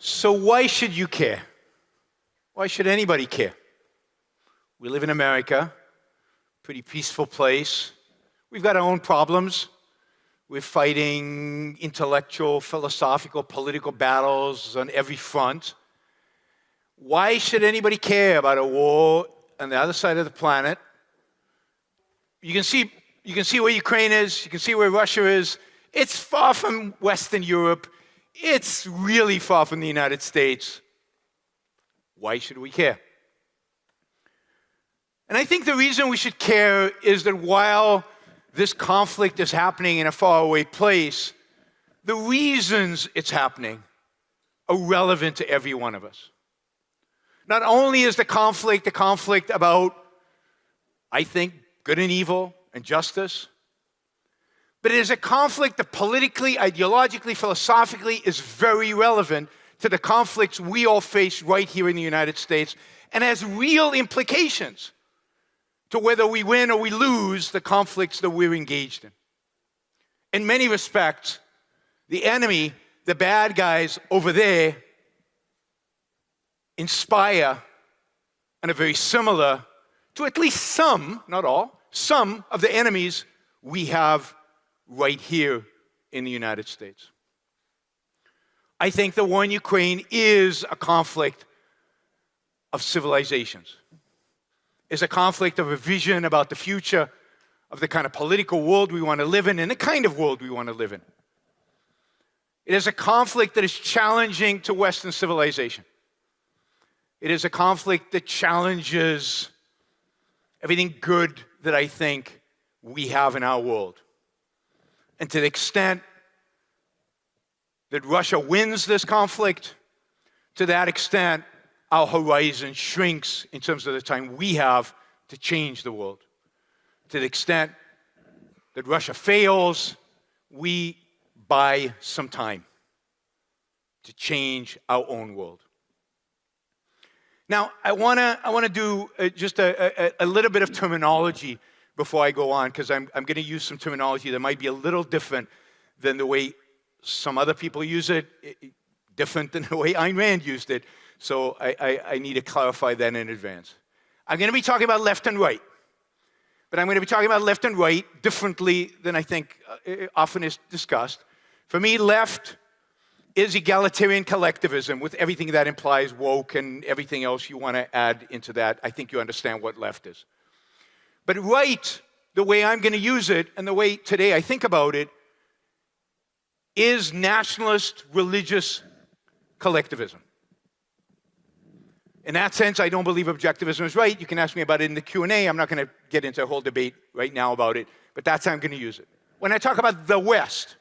So why should you care? Why should anybody care? We live in America, pretty peaceful place. We've got our own problems. We're fighting intellectual, philosophical, political battles on every front. Why should anybody care about a war on the other side of the planet? You can see where Ukraine is. You can see where Russia is. It's far from Western Europe. It's really far from the United States. Why should we care? And I think the reason we should care is that while this conflict is happening in a faraway place, the reasons it's happening are relevant to every one of us. Not only is the conflict a conflict about, I think, good and evil and justice, but it is a conflict that politically, ideologically, philosophically is very relevant to the conflicts we all face right here in the United States and has real implications to whether we win or we lose the conflicts that we're engaged in. In many respects, the enemy, the bad guys over there, inspire and are very similar to at least some, not all, some of the enemies we have right here in the United States. I think the war in Ukraine is a conflict of civilizations. It's a conflict of a vision about the future of the kind of political world we want to live in and the kind of world we want to live in. It is a conflict that is challenging to Western civilization. It is a conflict that challenges everything good that I think we have in our world. And to the extent that Russia wins this conflict, to that extent, our horizon shrinks in terms of the time we have to change the world. To the extent that Russia fails, we buy some time to change our own world. Now, I want to do just a little bit of terminology before I go on, because I'm going to use some terminology that might be a little different than the way some other people use it, different than the way Ayn Rand used it. So I need to clarify that in advance. I'm going to be talking about left and right, but I'm going to be talking about left and right differently than I think often is discussed. For me, left is egalitarian collectivism with everything that implies, woke and everything else you want to add into that. I think you understand what left is. But right, the way I'm going to use it and the way today I think about it, is nationalist religious collectivism. In that sense, I don't believe objectivism is right. You can ask me about it in the Q&A. I'm not going to get into a whole debate right now about it, but that's how I'm going to use it. When I talk about the West,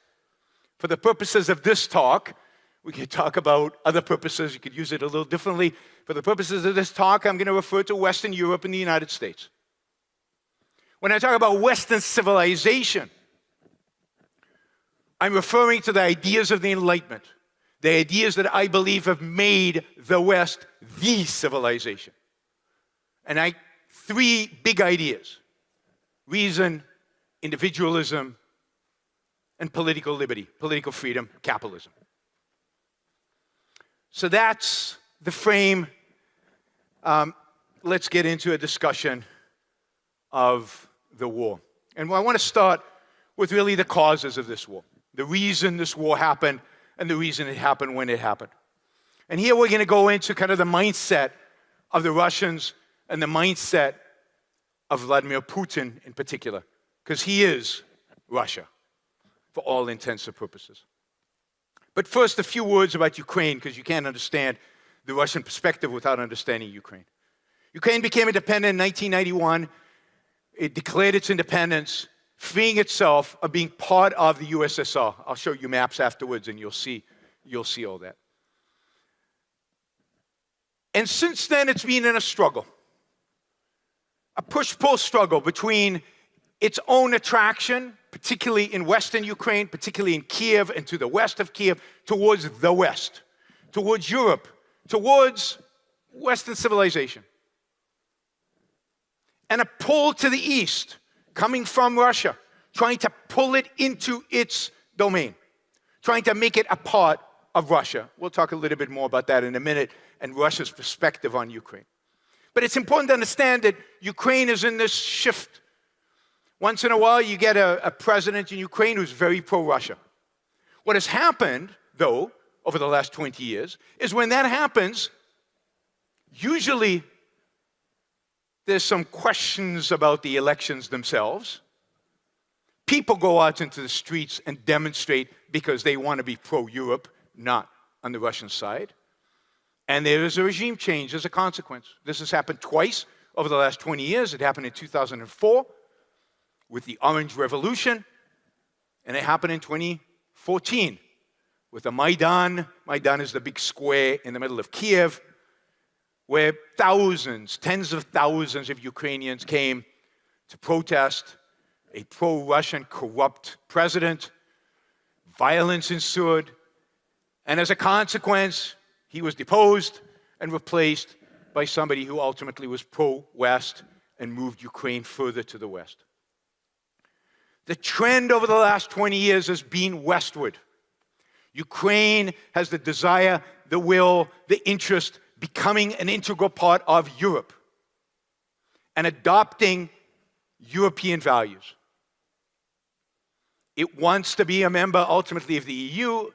for the purposes of this talk, we could talk about other purposes. You could use it a little differently. For the purposes of this talk, I'm going to refer to Western Europe and the United States. When I talk about Western civilization, I'm referring to the ideas of the Enlightenment, the ideas that I believe have made the West the civilization. And three big ideas: reason, individualism, and political liberty, political freedom, capitalism. So that's the frame. Let's get into a discussion of the war. And I want to start with really the causes of this war, the reason this war happened, and the reason it happened when it happened. And here we're going to go into kind of the mindset of the Russians and the mindset of Vladimir Putin in particular, because he is Russia for all intents and purposes. But first, a few words about Ukraine, because you can't understand the Russian perspective without understanding Ukraine. Ukraine became independent in 1991. It declared its independence, freeing itself of being part of the USSR. I'll show you maps afterwards, and you'll see all that. And since then, it's been in a struggle, a push-pull struggle between its own attraction, particularly in Western Ukraine, particularly in Kiev and to the west of Kiev, towards the West, towards Europe, towards Western civilization. And a pull to the east, coming from Russia, trying to pull it into its domain, trying to make it a part of Russia. We'll talk a little bit more about that in a minute, and Russia's perspective on Ukraine. But it's important to understand that Ukraine is in this shift. Once in a while, you get a president in Ukraine who's very pro-Russia. What has happened, though, over the last 20 years, is when that happens, usually there's some questions about the elections themselves. People go out into the streets and demonstrate because they want to be pro-Europe, not on the Russian side. And there is a regime change as a consequence. This has happened twice over the last 20 years. It happened in 2004 with the Orange Revolution, and it happened in 2014 with the Maidan. Maidan is the big square in the middle of Kiev, where thousands, tens of thousands of Ukrainians came to protest a pro-Russian corrupt president. Violence ensued, and as a consequence, he was deposed and replaced by somebody who ultimately was pro-West and moved Ukraine further to the West. The trend over the last 20 years has been westward. Ukraine has the desire, the will, the interest, becoming an integral part of Europe and adopting European values. It wants to be a member ultimately of the EU,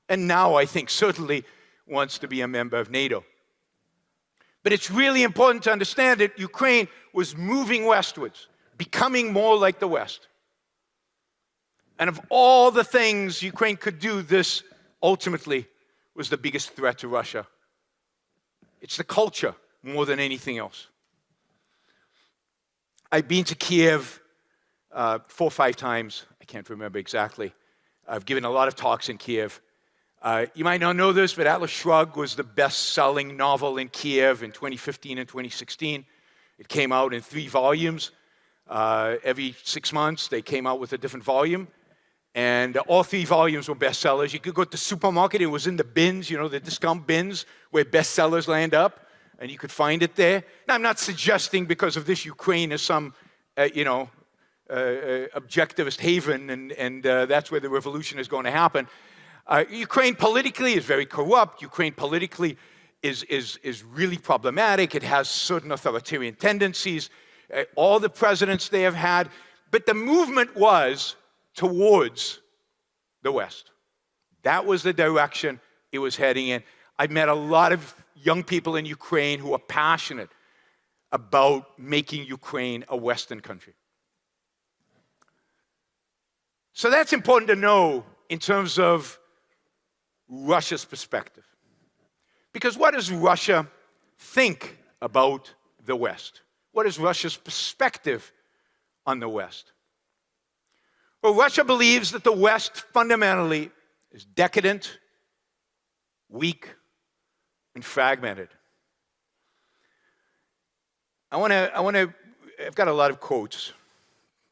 and now I think certainly wants to be a member of NATO. But it's really important to understand that Ukraine was moving westwards, becoming more like the West. And of all the things Ukraine could do, this ultimately was the biggest threat to Russia. It's the culture more than anything else. I've been to Kiev 4 or 5 times. I can't remember exactly. I've given a lot of talks in Kiev. You might not know this, but Atlas Shrugged was the best-selling novel in Kiev in 2015 and 2016. It came out in 3 volumes. Every 6 months, they came out with a different volume. And all 3 volumes were bestsellers. You could go to the supermarket, it was in the bins, you know, the discount bins where bestsellers land up, and you could find it there. Now, I'm not suggesting because of this Ukraine is some, objectivist haven, and that's where the revolution is going to happen. Ukraine politically is very corrupt. Ukraine politically is really problematic. It has certain authoritarian tendencies. All the presidents they have had. But the movement was towards the West. That was the direction it was heading in. I've met a lot of young people in Ukraine who are passionate about making Ukraine a Western country. So that's important to know in terms of Russia's perspective. Because what does Russia think about the West? What is Russia's perspective on the West? Well, Russia believes that the West fundamentally is decadent, weak, and fragmented. I've got a lot of quotes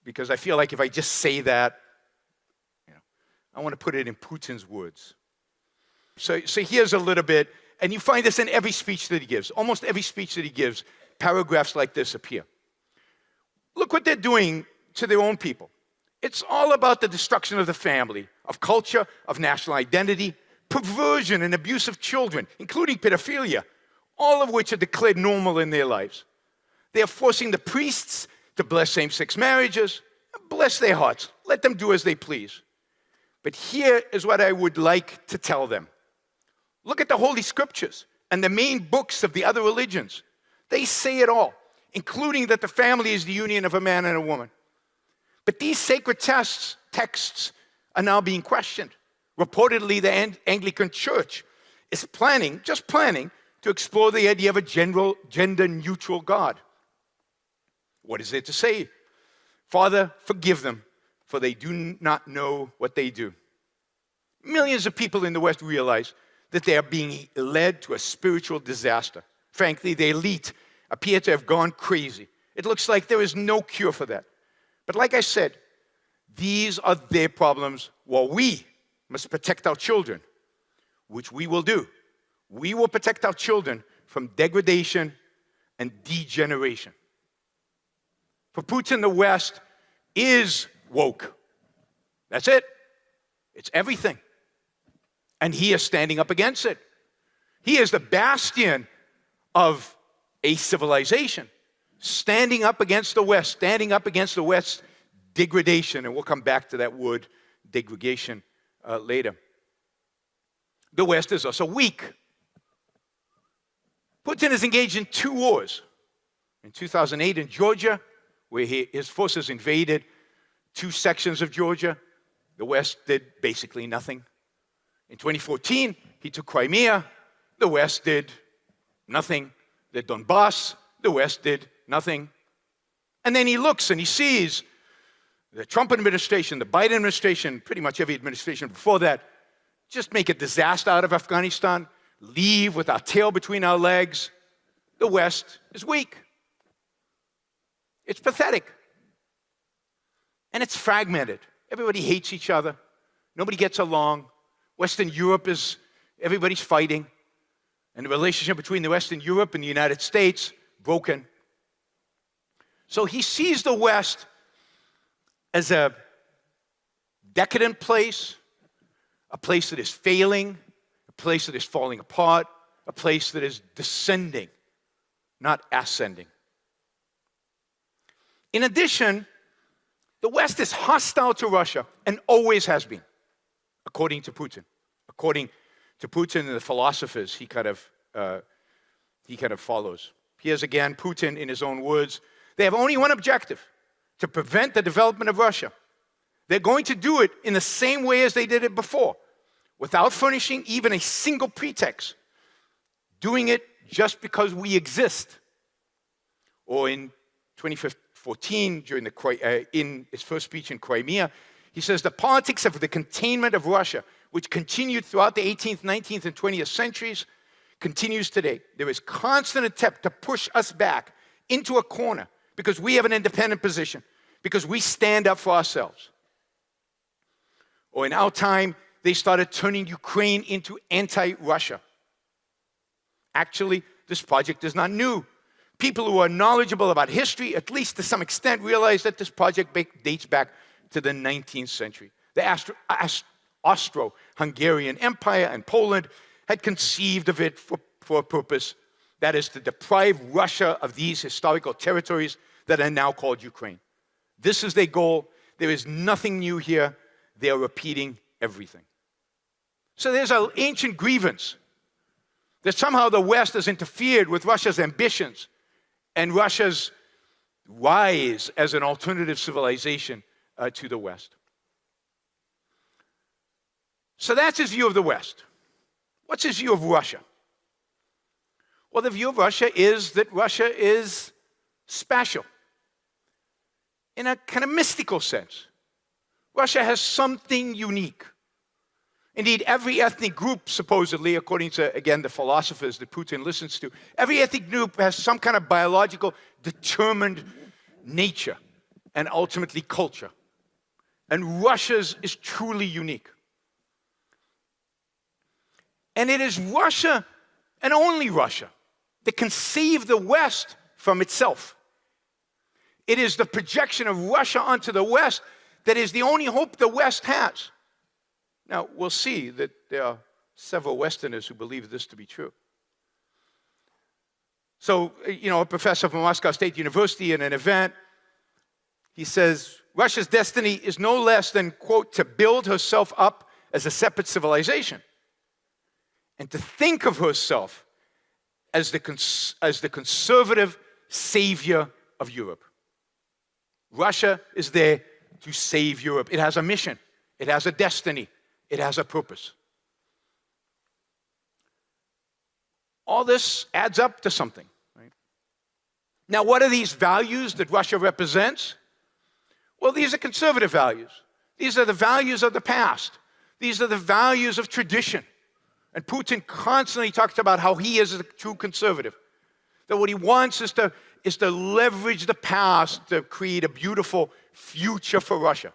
because I feel like if I just say that, I want to put it in Putin's words. So here's a little bit, and you find this in every speech that he gives. Almost every speech that he gives, paragraphs like this appear. Look what they're doing to their own people. It's all about the destruction of the family, of culture, of national identity, perversion and abuse of children, including pedophilia, all of which are declared normal in their lives. They are forcing the priests to bless same-sex marriages. Bless their hearts. Let them do as they please. But here is what I would like to tell them. Look at the Holy Scriptures and the main books of the other religions. They say it all, including that the family is the union of a man and a woman. But these sacred texts are now being questioned. Reportedly, the Anglican Church is planning to explore the idea of a gender-neutral God. What is there to say? Father, forgive them, for they do not know what they do. Millions of people in the West realize that they are being led to a spiritual disaster. Frankly, the elite appear to have gone crazy. It looks like there is no cure for that. But like I said, these are their problems while we must protect our children, which we will do. We will protect our children from degradation and degeneration. For Putin, the West is woke. That's it. It's everything. And he is standing up against it. He is the bastion of a civilization, standing up against the West, standing up against the West's degradation. And we'll come back to that word, degradation, later. The West is also weak. Putin is engaged in 2 wars. In 2008 in Georgia, where his forces invaded 2 sections of Georgia, the West did basically nothing. In 2014, he took Crimea, the West did nothing. The Donbass, the West did nothing. And then he looks and he sees the Trump administration, the Biden administration, pretty much every administration before that, just make a disaster out of Afghanistan, leave with our tail between our legs. The West is weak. It's pathetic. And it's fragmented. Everybody hates each other. Nobody gets along. Western Europe is, everybody's fighting. And the relationship between the Western Europe and the United States, broken. So he sees the West as a decadent place, a place that is failing, a place that is falling apart, a place that is descending, not ascending. In addition, the West is hostile to Russia and always has been, according to Putin. According to Putin and the philosophers he kind of follows. Here's again Putin in his own words. They have only one objective, to prevent the development of Russia. They're going to do it in the same way as they did it before, without furnishing even a single pretext, doing it just because we exist. Or in 2014, in his first speech in Crimea, he says, the politics of the containment of Russia, which continued throughout the 18th, 19th, and 20th centuries, continues today. There is constant attempt to push us back into a corner because we have an independent position, because we stand up for ourselves. Or in our time, they started turning Ukraine into anti-Russia. Actually, this project is not new. People who are knowledgeable about history, at least to some extent, realize that this project dates back to the 19th century. The Austro-Hungarian Empire and Poland had conceived of it for a purpose, that is to deprive Russia of these historical territories that are now called Ukraine. This is their goal. There is nothing new here. They are repeating everything. So there's an ancient grievance that somehow the West has interfered with Russia's ambitions and Russia's rise as an alternative civilization to the West. So that's his view of the West. What's his view of Russia? Well, the view of Russia is that Russia is special in a kind of mystical sense. Russia has something unique. Indeed, every ethnic group, supposedly, according to, again, the philosophers that Putin listens to, every ethnic group has some kind of biological, determined nature and ultimately culture. And Russia's is truly unique. And it is Russia, and only Russia, that can save the West from itself. It is the projection of Russia onto the West that is the only hope the West has. Now, we'll see that there are several Westerners who believe this to be true. So, a professor from Moscow State University in an event, he says, Russia's destiny is no less than, quote, to build herself up as a separate civilization and to think of herself as the conservative savior of Europe. Russia is there to save Europe. It has a mission. It has a destiny. It has a purpose. All this adds up to something, right? Now, what are these values that Russia represents? Well, these are conservative values. These are the values of the past. These are the values of tradition. And Putin constantly talks about how he is a true conservative. That what he wants is to leverage the past to create a beautiful future for Russia.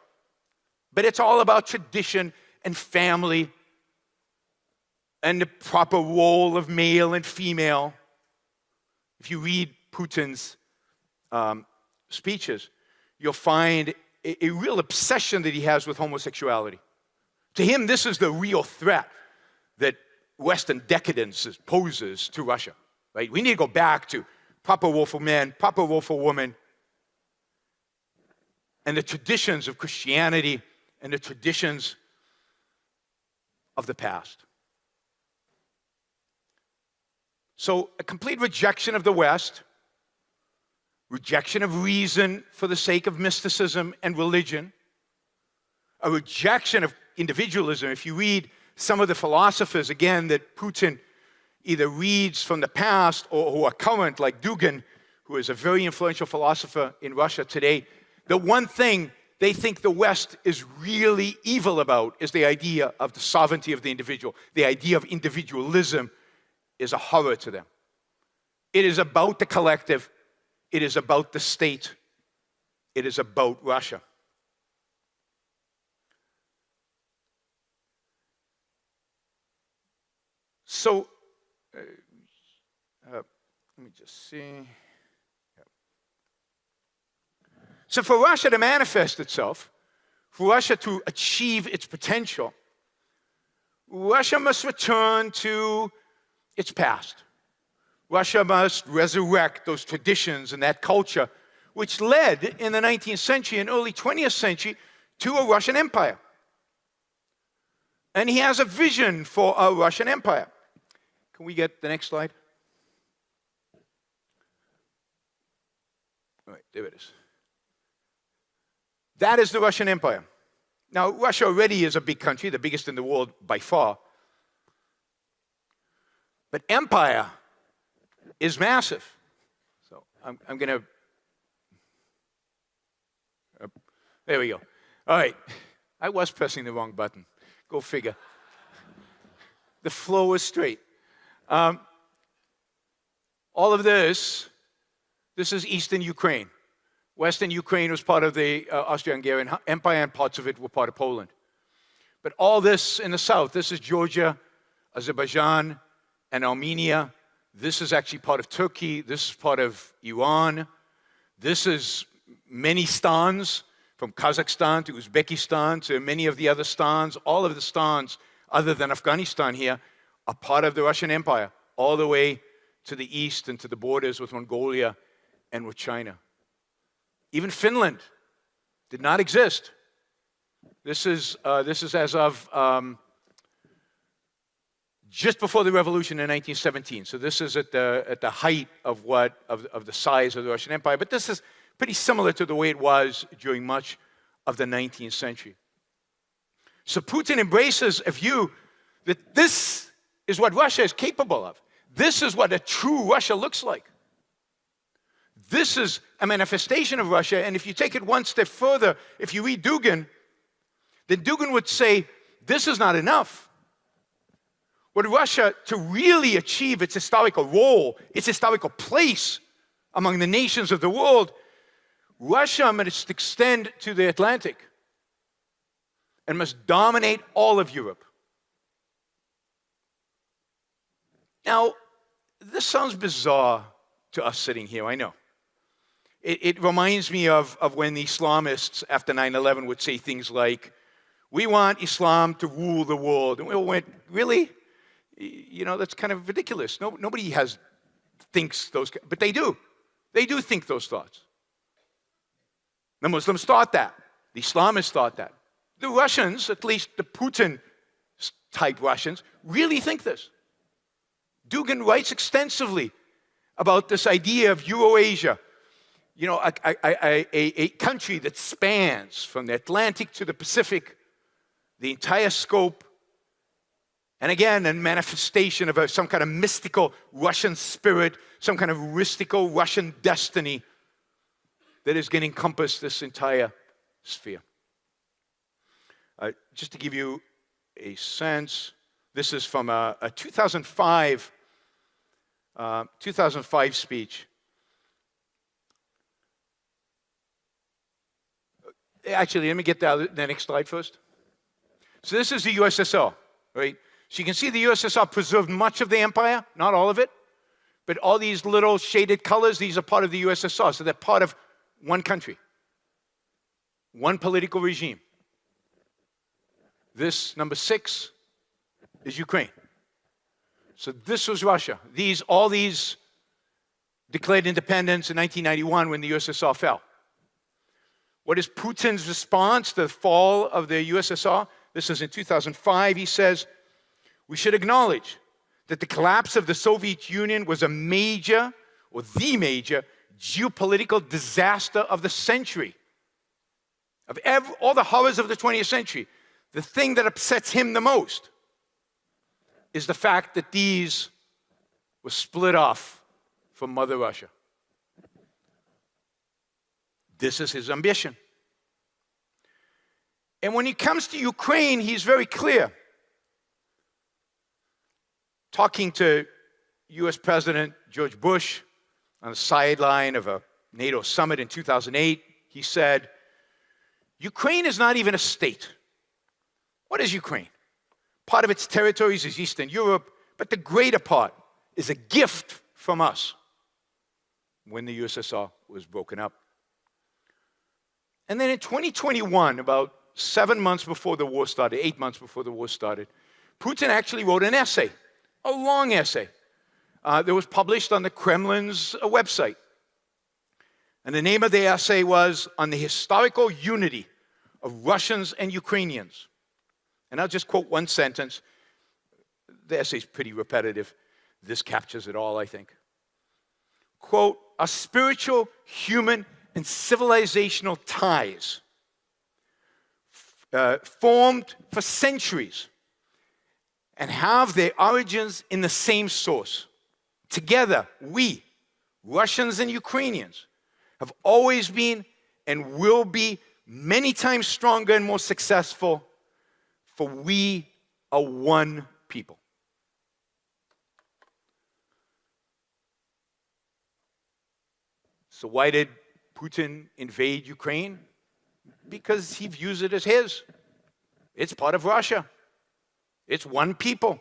But it's all about tradition and family and the proper role of male and female. If you read Putin's speeches, you'll find a real obsession that he has with homosexuality. To him, this is the real threat. that Western decadence poses to Russia, right? We need to go back to proper role for men, proper role for women, and the traditions of Christianity and the traditions of the past. So a complete rejection of the West, rejection of reason for the sake of mysticism and religion, a rejection of individualism. If you read some of the philosophers, again, that Putin either reads from the past or who are current, like Dugin, who is a very influential philosopher in Russia today, the one thing they think the West is really evil about is the idea of the sovereignty of the individual. The idea of individualism is a horror to them. It is about the collective. It is about the state. It is about Russia. So, let me just see. So for Russia to manifest itself, for Russia to achieve its potential, Russia must return to its past. Russia must resurrect those traditions and that culture which led in the 19th century and early 20th century to a Russian empire. And he has a vision for a Russian empire. Can we get the next slide? All right, there it is. That is the Russian Empire. Now, Russia already is a big country, the biggest in the world by far. But empire is massive. So I'm going to... there we go. All right. I was pressing the wrong button. Go figure. The flow is straight. All of this is Eastern Ukraine. Western Ukraine was part of the Austro-Hungarian Empire, and parts of it were part of Poland. But all this in the south, this is Georgia, Azerbaijan, and Armenia. This is actually part of Turkey. This is part of Iran. This is many stans, from Kazakhstan to Uzbekistan to many of the other stans. All of the stans, other than Afghanistan here, are part of the Russian Empire, all the way to the east and to the borders with Mongolia and with China. Even Finland did not exist. This is as of just before the revolution in 1917. So this is at the height of the size of the Russian Empire. But this is pretty similar to the way it was during much of the 19th century. So Putin embraces a view that this is what Russia is capable of. This is what a true Russia looks like. This is a manifestation of Russia, and if you take it one step further, if you read Dugin, then Dugin would say, this is not enough. What Russia, to really achieve its historical role, its historical place among the nations of the world, Russia must extend to the Atlantic and must dominate all of Europe. Now, this sounds bizarre to us sitting here, I know. It reminds me of when the Islamists after 9/11 would say things like, we want Islam to rule the world. And we all went, really? You know, that's kind of ridiculous. Nobody thinks those, but they do. They do think those thoughts. The Muslims thought that. The Islamists thought that. The Russians, at least the Putin-type Russians, really think this. Dugin writes extensively about this idea of Eurasia. You know, a country that spans from the Atlantic to the Pacific, the entire scope, and again, a manifestation of some kind of mystical Russian spirit, some kind of mystical Russian destiny that is going to encompass this entire sphere. Just to give you a sense, this is from a 2005 speech. Actually, let me get the next slide first. So this is the USSR, right? So you can see the USSR preserved much of the empire, not all of it, but all these little shaded colors, these are part of the USSR, so they're part of one country, one political regime. This, number 6, is Ukraine. So this was Russia. All these declared independence in 1991 when the USSR fell. What is Putin's response to the fall of the USSR? This is in 2005. He says, we should acknowledge that the collapse of the Soviet Union was a major, or the major, geopolitical disaster of the century. Of all the horrors of the 20th century, the thing that upsets him the most is the fact that these were split off from Mother Russia. This is his ambition. And when it comes to Ukraine, he's very clear. Talking to US President George Bush on the sideline of a NATO summit in 2008, he said, Ukraine is not even a state. What is Ukraine? Part of its territories is Eastern Europe, but the greater part is a gift from us when the USSR was broken up. And then in 2021, about 7 months before the war started, 8 months before the war started, Putin actually wrote an essay, a long essay, that was published on the Kremlin's website. And the name of the essay was On the Historical Unity of Russians and Ukrainians. And I'll just quote one sentence. The essay's pretty repetitive. This captures it all, I think. Quote, our spiritual, human, and civilizational ties formed for centuries and have their origins in the same source. Together, we, Russians and Ukrainians, have always been and will be many times stronger and more successful, for we are one people. So why did Putin invade Ukraine? Because he views it as his. It's part of Russia. It's one people.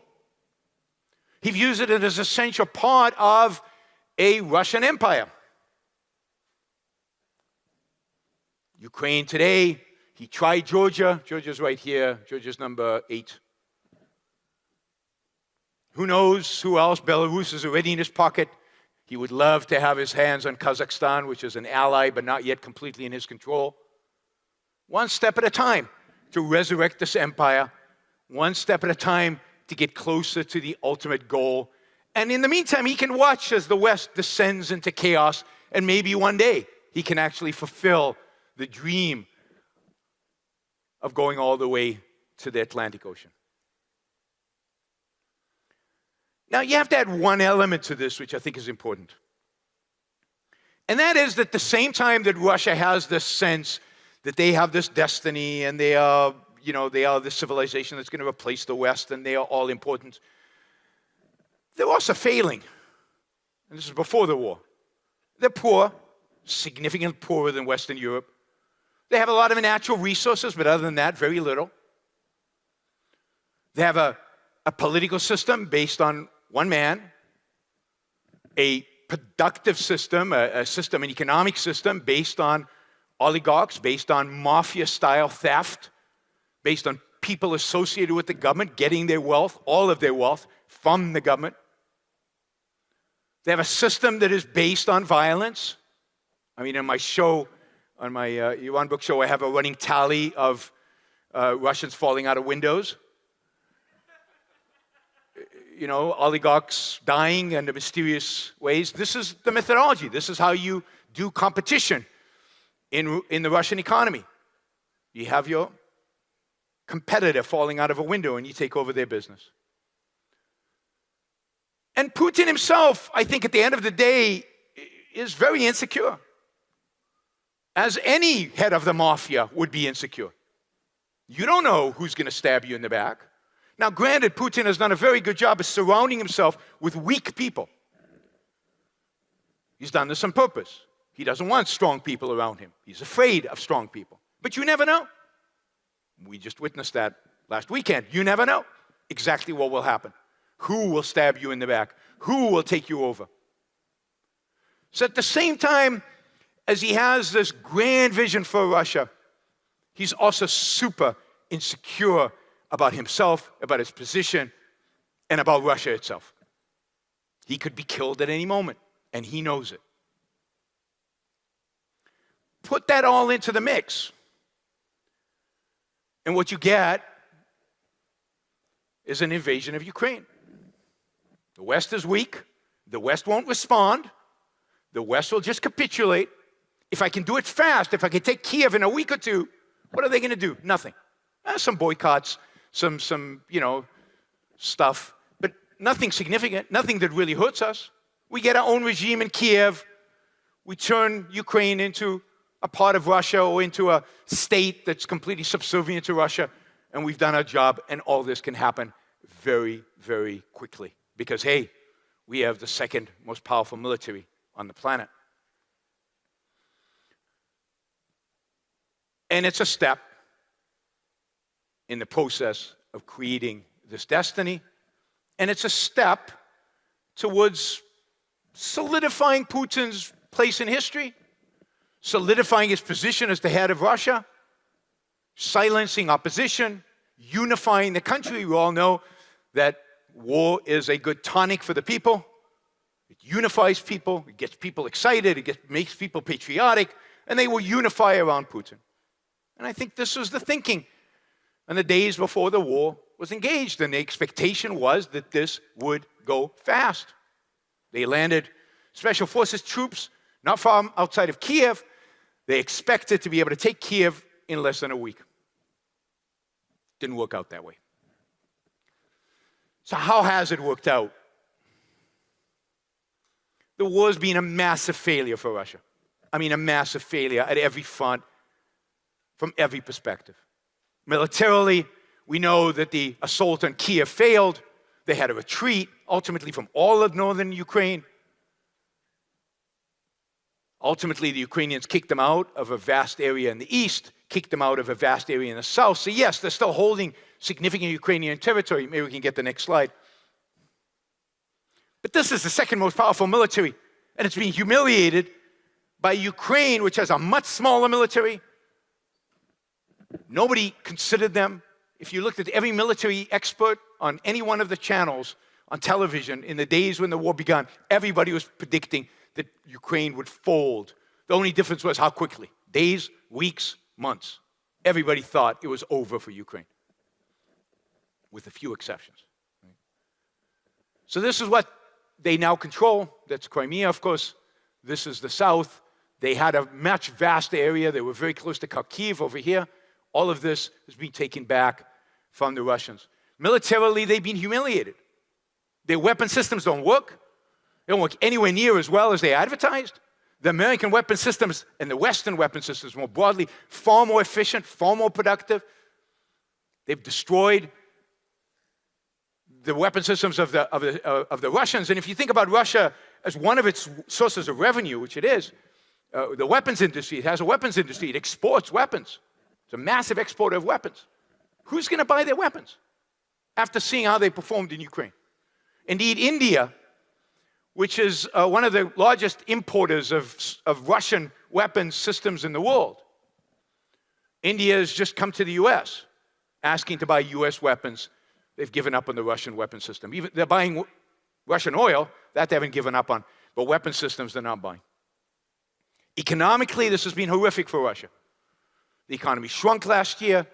He views it as an essential part of a Russian empire. Ukraine today, he tried Georgia. Georgia's right here. Georgia's number 8. Who knows who else? Belarus is already in his pocket. He would love to have his hands on Kazakhstan, which is an ally, but not yet completely in his control. One step at a time to resurrect this empire. One step at a time to get closer to the ultimate goal. And in the meantime, he can watch as the West descends into chaos, and maybe one day he can actually fulfill the dream of going all the way to the Atlantic Ocean. Now, you have to add one element to this, which I think is important. And that is that at the same time that Russia has this sense that they have this destiny and they are the civilization that's going to replace the West and they are all important, they're also failing. And this is before the war. They're poor, significantly poorer than Western Europe. They have a lot of natural resources, but other than that, very little. They have a political system based on one man, a productive system, an economic system based on oligarchs, based on mafia-style theft, based on people associated with the government getting their wealth, all of their wealth, from the government. They have a system that is based on violence. I mean, in my show, on my Yaron Brook show, I have a running tally of Russians falling out of windows. Oligarchs dying in mysterious ways. This is the methodology. This is how you do competition in the Russian economy. You have your competitor falling out of a window and you take over their business. And Putin himself, I think at the end of the day, is very insecure. As any head of the mafia would be insecure. You don't know who's going to stab you in the back. Now, granted, Putin has done a very good job of surrounding himself with weak people. He's done this on purpose. He doesn't want strong people around him. He's afraid of strong people. But you never know. We just witnessed that last weekend. You never know exactly what will happen. Who will stab you in the back? Who will take you over? So at the same time as he has this grand vision for Russia, he's also super insecure about himself, about his position, and about Russia itself. He could be killed at any moment, and he knows it. Put that all into the mix, and what you get is an invasion of Ukraine. The West is weak. The West won't respond. The West will just capitulate. If I can do it fast, if I can take Kiev in a week or two, what are they going to do? Nothing. Some boycotts, some stuff, but nothing significant, nothing that really hurts us. We get our own regime in Kiev. We turn Ukraine into a part of Russia or into a state that's completely subservient to Russia, and we've done our job, and all this can happen very, very quickly. Because, hey, we have the second most powerful military on the planet. And it's a step in the process of creating this destiny. And it's a step towards solidifying Putin's place in history, solidifying his position as the head of Russia, silencing opposition, unifying the country. We all know that war is a good tonic for the people. It unifies people, it gets people excited, it makes people patriotic, and they will unify around Putin. And I think this was the thinking in the days before the war was engaged, and the expectation was that this would go fast. They landed special forces troops not far outside of Kiev. They expected to be able to take Kiev in less than a week. Didn't work out that way. So how has it worked out? The war has been a massive failure for Russia. I mean, a massive failure at every front, from every perspective. Militarily, we know that the assault on Kiev failed. They had to retreat, ultimately, from all of northern Ukraine. Ultimately, the Ukrainians kicked them out of a vast area in the east, kicked them out of a vast area in the south. So yes, they're still holding significant Ukrainian territory. Maybe we can get the next slide. But this is the second most powerful military, and it's being humiliated by Ukraine, which has a much smaller military. Nobody considered them. If you looked at every military expert on any one of the channels on television in the days when the war began, everybody was predicting that Ukraine would fold. The only difference was how quickly. Days, weeks, months. Everybody thought it was over for Ukraine, with a few exceptions. So this is what they now control. That's Crimea, of course. This is the south. They had a much vaster area. They were very close to Kharkiv over here. All of this has been taken back from the Russians. Militarily, they've been humiliated. Their weapon systems don't work. They don't work anywhere near as well as they advertised. The American weapon systems and the Western weapon systems more broadly, far more efficient, far more productive. They've destroyed the weapon systems of the Russians. And if you think about Russia as one of its sources of revenue, which it is, the weapons industry, it has a weapons industry. It exports weapons. It's a massive exporter of weapons. Who's going to buy their weapons after seeing how they performed in Ukraine? Indeed, India, which is one of the largest importers of Russian weapons systems in the world. India has just come to the U.S. asking to buy U.S. weapons. They've given up on the Russian weapon system. Even they're buying Russian oil, that they haven't given up on, but weapon systems they're not buying. Economically, this has been horrific for Russia. The economy shrunk last year,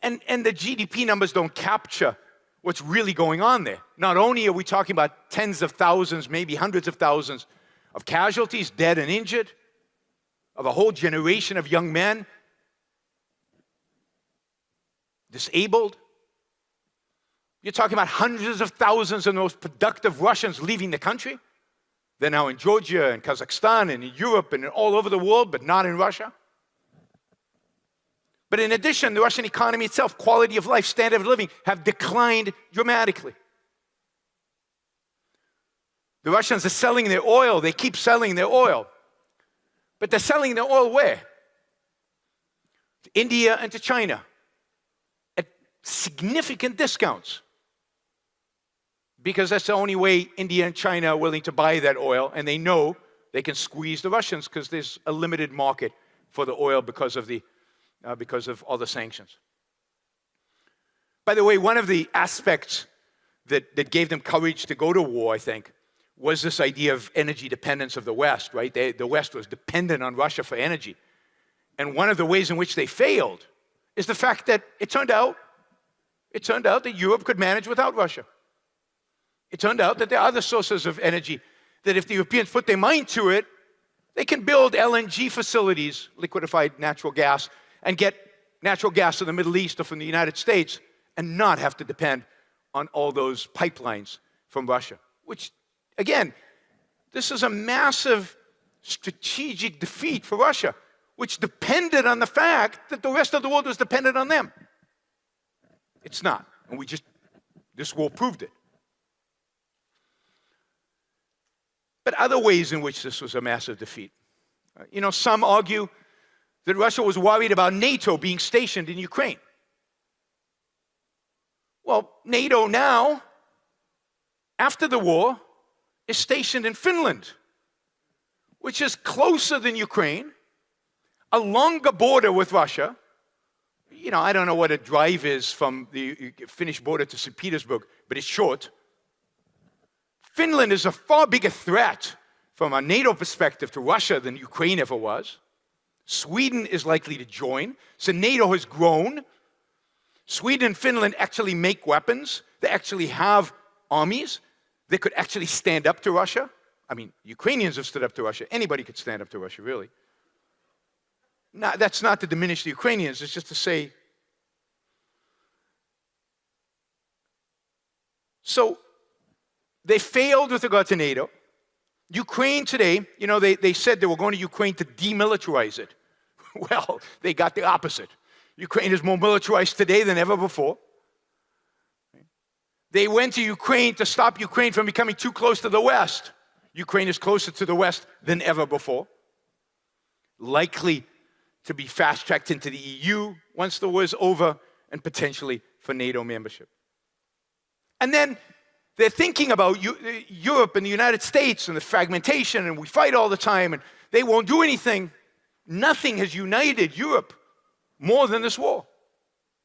and the GDP numbers don't capture what's really going on there. Not only are we talking about tens of thousands, maybe hundreds of thousands of casualties, dead and injured, of a whole generation of young men disabled. You're talking about hundreds of thousands of the most productive Russians leaving the country. They're now in Georgia and Kazakhstan and in Europe and all over the world, but not in Russia. But in addition, the Russian economy itself, quality of life, standard of living, have declined dramatically. The Russians are selling their oil. They keep selling their oil. But they're selling their oil where? To India and to China at significant discounts. Because that's the only way India and China are willing to buy that oil, and they know they can squeeze the Russians because there's a limited market for the oil because of all the sanctions. By the way, one of the aspects that gave them courage to go to war, I think, was this idea of energy dependence of the West, right? The West was dependent on Russia for energy. And one of the ways in which they failed is the fact that it turned out that Europe could manage without Russia. It turned out that there are other sources of energy that if the Europeans put their mind to it, they can build LNG facilities, liquefied natural gas, and get natural gas from the Middle East or from the United States and not have to depend on all those pipelines from Russia. Which, again, this is a massive strategic defeat for Russia, which depended on the fact that the rest of the world was dependent on them. It's not. And this war proved it. But other ways in which this was a massive defeat. Some argue that Russia was worried about NATO being stationed in Ukraine. Well, NATO now, after the war, is stationed in Finland, which is closer than Ukraine, a longer border with Russia. I don't know what a drive is from the Finnish border to St. Petersburg, but it's short. Finland is a far bigger threat from a NATO perspective to Russia than Ukraine ever was. Sweden is likely to join, so NATO has grown. Sweden and Finland actually make weapons. They actually have armies that could actually stand up to Russia. I mean, Ukrainians have stood up to Russia. Anybody could stand up to Russia, really. Now, that's not to diminish the Ukrainians, it's just to say. So, they failed with regard to NATO. Ukraine today, they said they were going to Ukraine to demilitarize it. Well, they got the opposite. Ukraine is more militarized today than ever before. They went to Ukraine to stop Ukraine from becoming too close to the West. Ukraine is closer to the West than ever before. Likely to be fast-tracked into the EU once the war is over, and potentially for NATO membership. And then they're thinking about Europe and the United States and the fragmentation, and we fight all the time, and they won't do anything. Nothing has united Europe more than this war.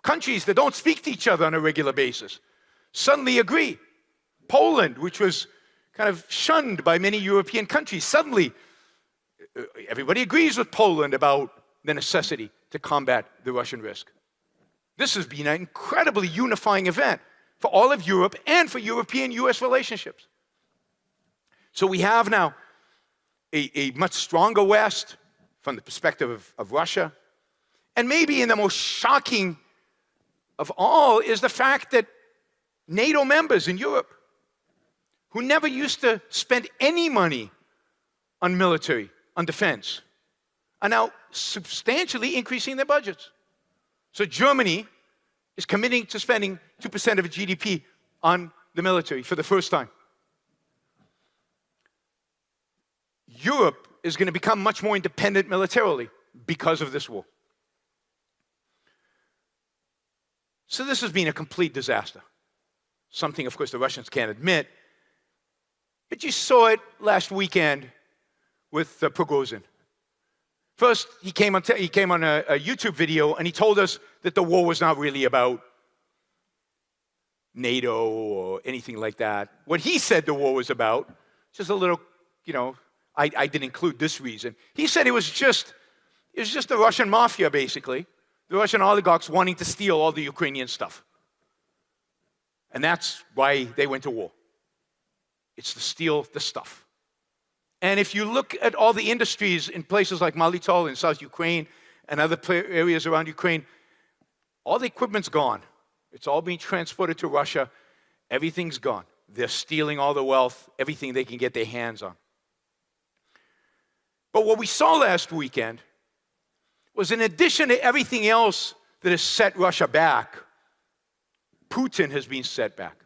Countries that don't speak to each other on a regular basis suddenly agree. Poland, which was kind of shunned by many European countries, suddenly everybody agrees with Poland about the necessity to combat the Russian risk. This has been an incredibly unifying event for all of Europe and for European-US relationships. So we have now a much stronger West from the perspective of Russia. And maybe in the most shocking of all is the fact that NATO members in Europe, who never used to spend any money on military, on defense, are now substantially increasing their budgets. So Germany is committing to spending 2% of its GDP on the military for the first time. Europe is going to become much more independent militarily because of this war. So this has been a complete disaster. Something, of course, the Russians can't admit. But you saw it last weekend with Prigozhin. First, he came on a YouTube video and he told us that the war was not really about NATO or anything like that. What he said the war was about, just a little, I didn't include this reason. He said it was just the Russian mafia, basically. The Russian oligarchs wanting to steal all the Ukrainian stuff. And that's why they went to war. It's to steal the stuff. And if you look at all the industries in places like Melitopol in South Ukraine and other areas around Ukraine, all the equipment's gone. It's all being transported to Russia. Everything's gone. They're stealing all the wealth, everything they can get their hands on. But what we saw last weekend was, in addition to everything else that has set Russia back, Putin has been set back.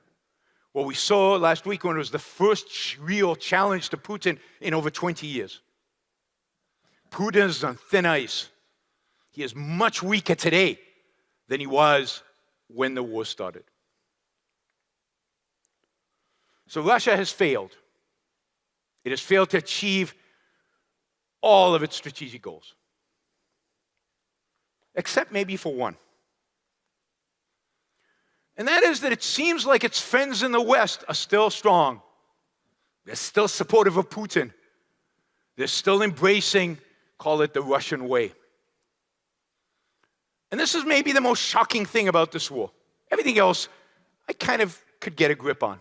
What we saw last week when it was the first real challenge to Putin in over 20 years. Putin is on thin ice. He is much weaker today than he was when the war started. So Russia has failed. It has failed to achieve all of its strategic goals. Except maybe for one. And that is that it seems like its friends in the West are still strong. They're still supportive of Putin. They're still embracing, call it the Russian way. And this is maybe the most shocking thing about this war. Everything else, I kind of could get a grip on.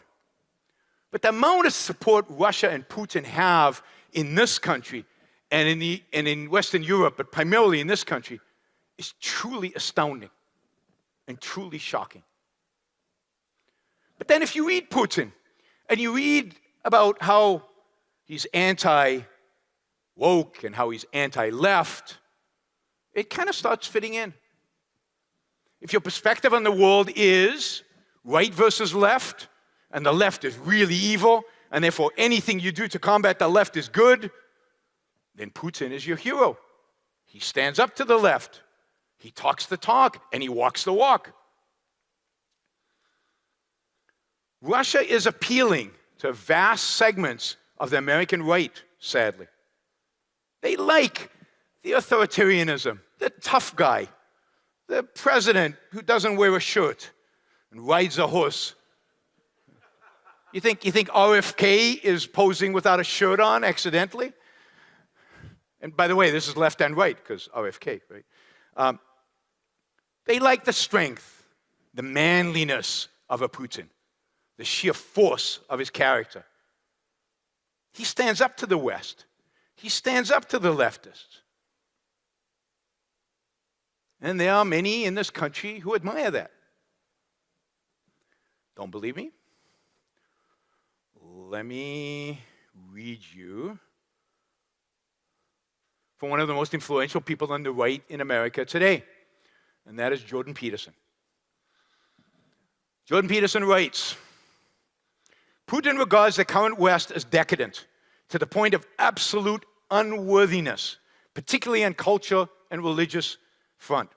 But the amount of support Russia and Putin have in this country and in Western Europe, but primarily in this country, is truly astounding and truly shocking. But then if you read Putin and you read about how he's anti-woke and how he's anti-left, it kind of starts fitting in. If your perspective on the world is right versus left, and the left is really evil, and therefore anything you do to combat the left is good, then Putin is your hero. He stands up to the left. He talks the talk, and he walks the walk. Russia is appealing to vast segments of the American right, sadly. They like the authoritarianism, the tough guy, the president who doesn't wear a shirt and rides a horse. You think RFK is posing without a shirt on accidentally? And by the way, this is left and right, because RFK, right? They like the strength, the manliness of a Putin, the sheer force of his character. He stands up to the West. He stands up to the leftists. And there are many in this country who admire that. Don't believe me? Let me read you from one of the most influential people on the right in America today, and that is Jordan Peterson. Jordan Peterson writes, Putin regards the current West as decadent to the point of absolute unworthiness, particularly on culture and religious front.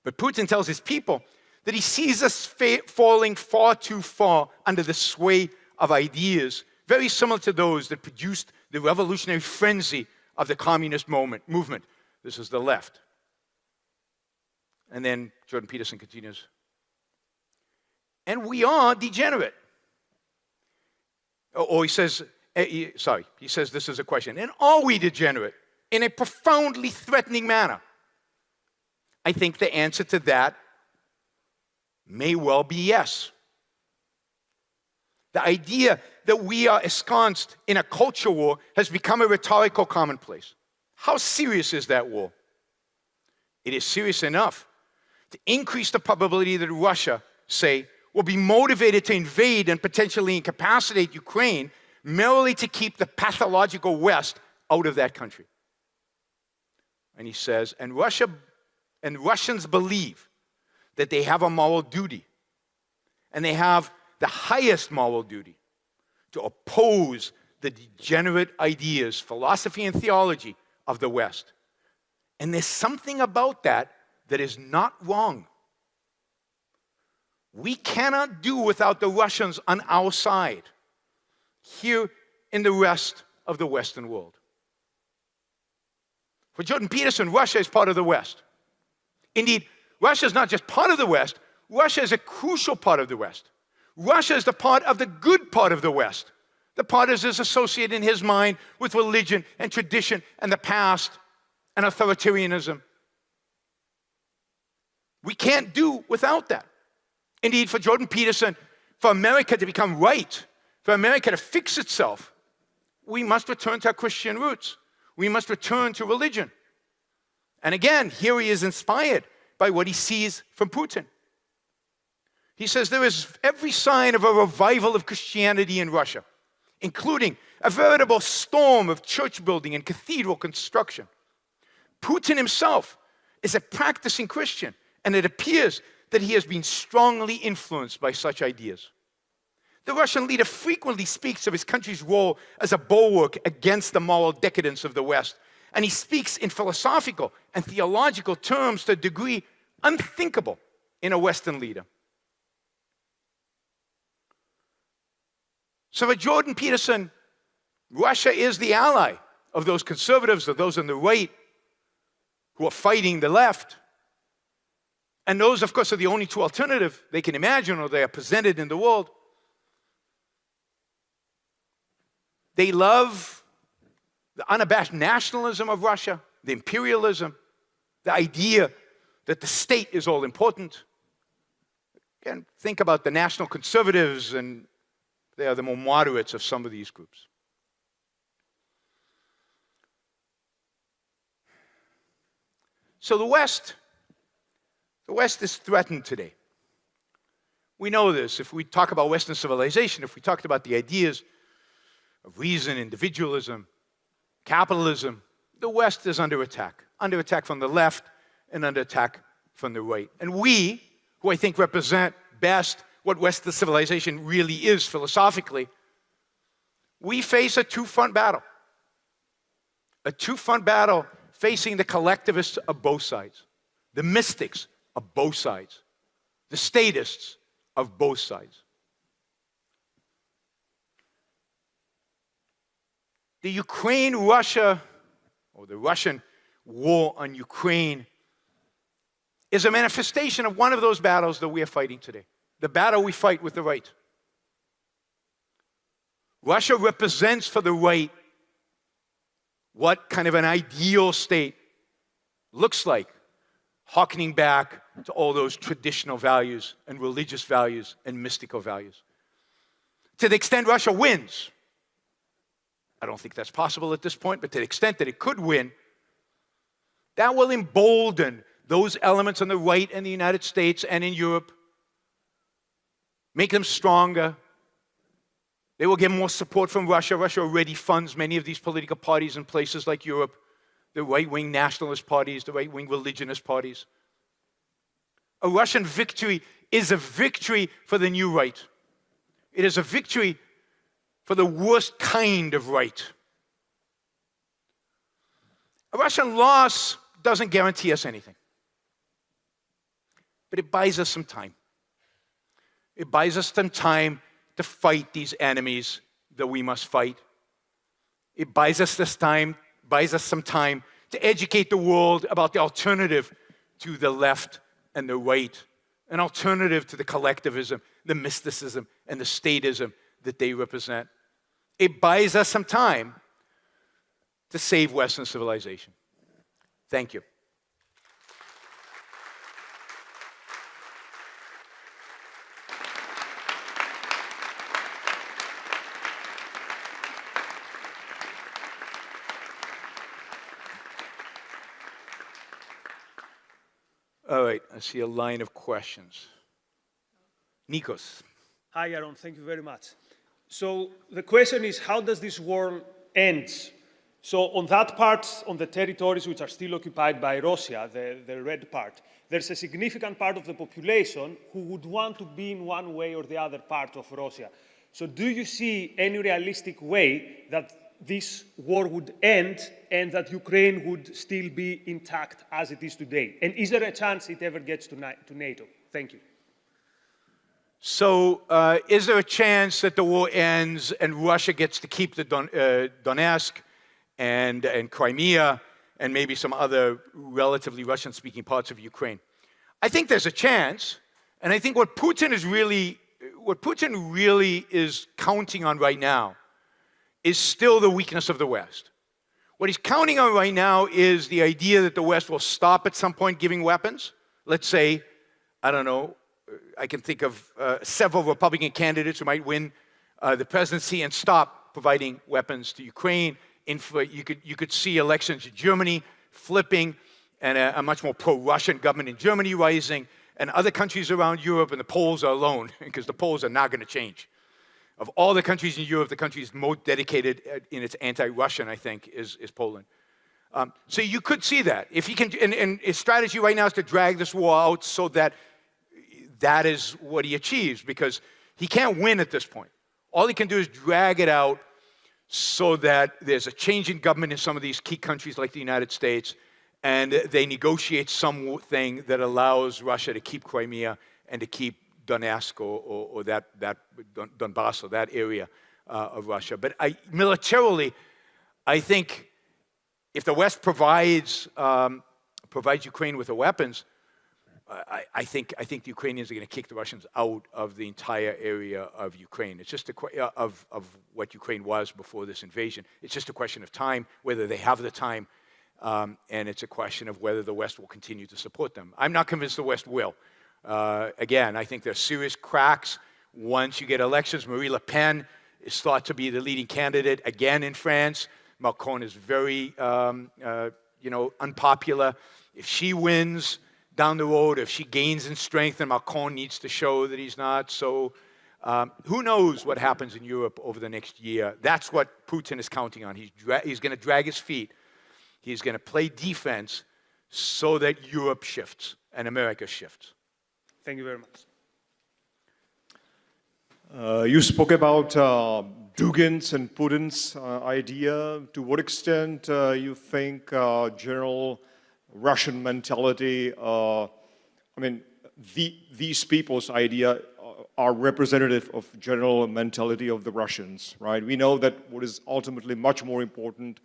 But Putin tells his people that he sees us falling far too far under the sway of ideas very similar to those that produced the revolutionary frenzy of the communist movement. This is the left. And then Jordan Peterson continues, and we are degenerate. Or he says this is a question, and are we degenerate in a profoundly threatening manner? I think the answer to that may well be yes. The idea that we are ensconced in a culture war has become a rhetorical commonplace. How serious is that war? It is serious enough to increase the probability that Russia, say, will be motivated to invade and potentially incapacitate Ukraine merely to keep the pathological West out of that country. And he says, and Russians believe that they have a moral duty, and they have the highest moral duty to oppose the degenerate ideas, philosophy, and theology of the West. And there's something about that that is not wrong. We cannot do without the Russians on our side here in the rest of the Western world. For Jordan Peterson, Russia is part of the West. Indeed, Russia is not just part of the West, Russia is a crucial part of the West. Russia is the part of the good part of the West. The part that is associated in his mind with religion and tradition and the past and authoritarianism. We can't do without that. Indeed, for Jordan Peterson, for America to become right, for America to fix itself, we must return to our Christian roots. We must return to religion. And again, here he is inspired by what he sees from Putin. He says there is every sign of a revival of Christianity in Russia, including a veritable storm of church building and cathedral construction. Putin himself is a practicing Christian, and it appears that he has been strongly influenced by such ideas. The Russian leader frequently speaks of his country's role as a bulwark against the moral decadence of the West, and he speaks in philosophical and theological terms to a degree unthinkable in a Western leader. So for Jordan Peterson, Russia is the ally of those conservatives, of those on the right who are fighting the left. And those, of course, are the only two alternatives they can imagine or they are presented in the world. They love the unabashed nationalism of Russia, the imperialism, the idea that the state is all important. Again, think about the national conservatives, and they are the more moderates of some of these groups. So the West is threatened today. We know this. If we talk about Western civilization, if we talked about the ideas of reason, individualism, capitalism, the West is under attack from the left and under attack from the right. And we, who I think represent best what Western civilization really is philosophically, we face a two-front battle. A two-front battle facing the collectivists of both sides, the mystics of both sides, the statists of both sides. The Ukraine-Russia, or the Russian war on Ukraine, is a manifestation of one of those battles that we are fighting today. The battle we fight with the right. Russia represents for the right what kind of an ideal state looks like, hearkening back to all those traditional values and religious values and mystical values. To the extent Russia wins, I don't think that's possible at this point, but to the extent that it could win, that will embolden those elements on the right in the United States and in Europe, make them stronger. They will get more support from Russia. Russia already funds many of these political parties in places like Europe, the right-wing nationalist parties, the right-wing religionist parties. A Russian victory is a victory for the new right. It is a victory for the worst kind of right. A Russian loss doesn't guarantee us anything, but it buys us some time. It buys us some time to fight these enemies that we must fight. It buys us some time to educate the world about the alternative to the left and the right, an alternative to the collectivism, the mysticism, and the statism that they represent. It buys us some time to save Western civilization. Thank you. All right, I see a line of questions. Nikos. Hi, Yaron. Thank you very much. So the question is, how does this war end? So on that part, on the territories which are still occupied by Russia, the red part, there's a significant part of the population who would want to be in one way or the other part of Russia. So do you see any realistic way that this war would end and that Ukraine would still be intact as it is today? And is there a chance it ever gets to NATO? Thank you. So is there a chance that the war ends and Russia gets to keep the Donetsk and Crimea and maybe some other relatively Russian-speaking parts of Ukraine? I think there's a chance, and I think what Putin really is counting on right now is still the weakness of the West. What he's counting on right now is the idea that the West will stop at some point giving weapons. Let's say, I don't know, I can think of several Republican candidates who might win the presidency and stop providing weapons to Ukraine. You could see elections in Germany flipping and a much more pro-Russian government in Germany rising, and other countries around Europe, and the Poles are alone because the Poles are not going to change. Of all the countries in Europe, the country is most dedicated in its anti-Russian, I think, is Poland. So you could see that. If he can, and his strategy right now is to drag this war out so that that is what he achieves, because he can't win at this point. All he can do is drag it out so that there's a change in government in some of these key countries like the United States, and they negotiate something that allows Russia to keep Crimea and to keep Donetsk or that Donbass, or that area of Russia. But militarily, I think if the West provides Ukraine with the weapons, I think the Ukrainians are going to kick the Russians out of the entire area of Ukraine. It's just of what Ukraine was before this invasion. It's just a question of time, whether they have the time, and it's a question of whether the West will continue to support them. I'm not convinced the West will. Again, I think there's serious cracks once you get elections. Marine Le Pen is thought to be the leading candidate again in France. Macron is very, unpopular. If she wins down the road, if she gains in strength, then Macron needs to show that he's not. So who knows what happens in Europe over the next year? That's what Putin is counting on. He's going to drag his feet. He's going to play defense so that Europe shifts and America shifts. Thank you very much. You spoke about Dugin's and Putin's idea. To what extent you think general Russian mentality, these people's idea are representative of general mentality of the Russians, right? We know that what is ultimately much more important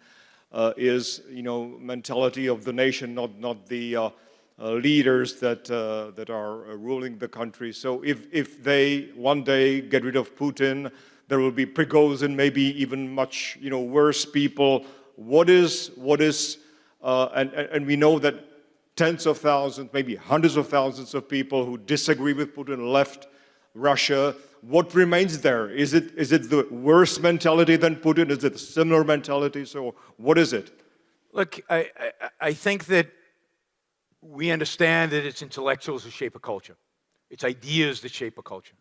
is, mentality of the nation, not the leaders that are ruling the country. So if they one day get rid of Putin, there will be Prigozhin, maybe even much worse people. And we know that tens of thousands, maybe hundreds of thousands of people who disagree with Putin left Russia. What remains there? Is it the worse mentality than Putin? Is it a similar mentality? So what is it? Look, I think that we understand that it's intellectuals that shape a culture. It's ideas that shape a culture.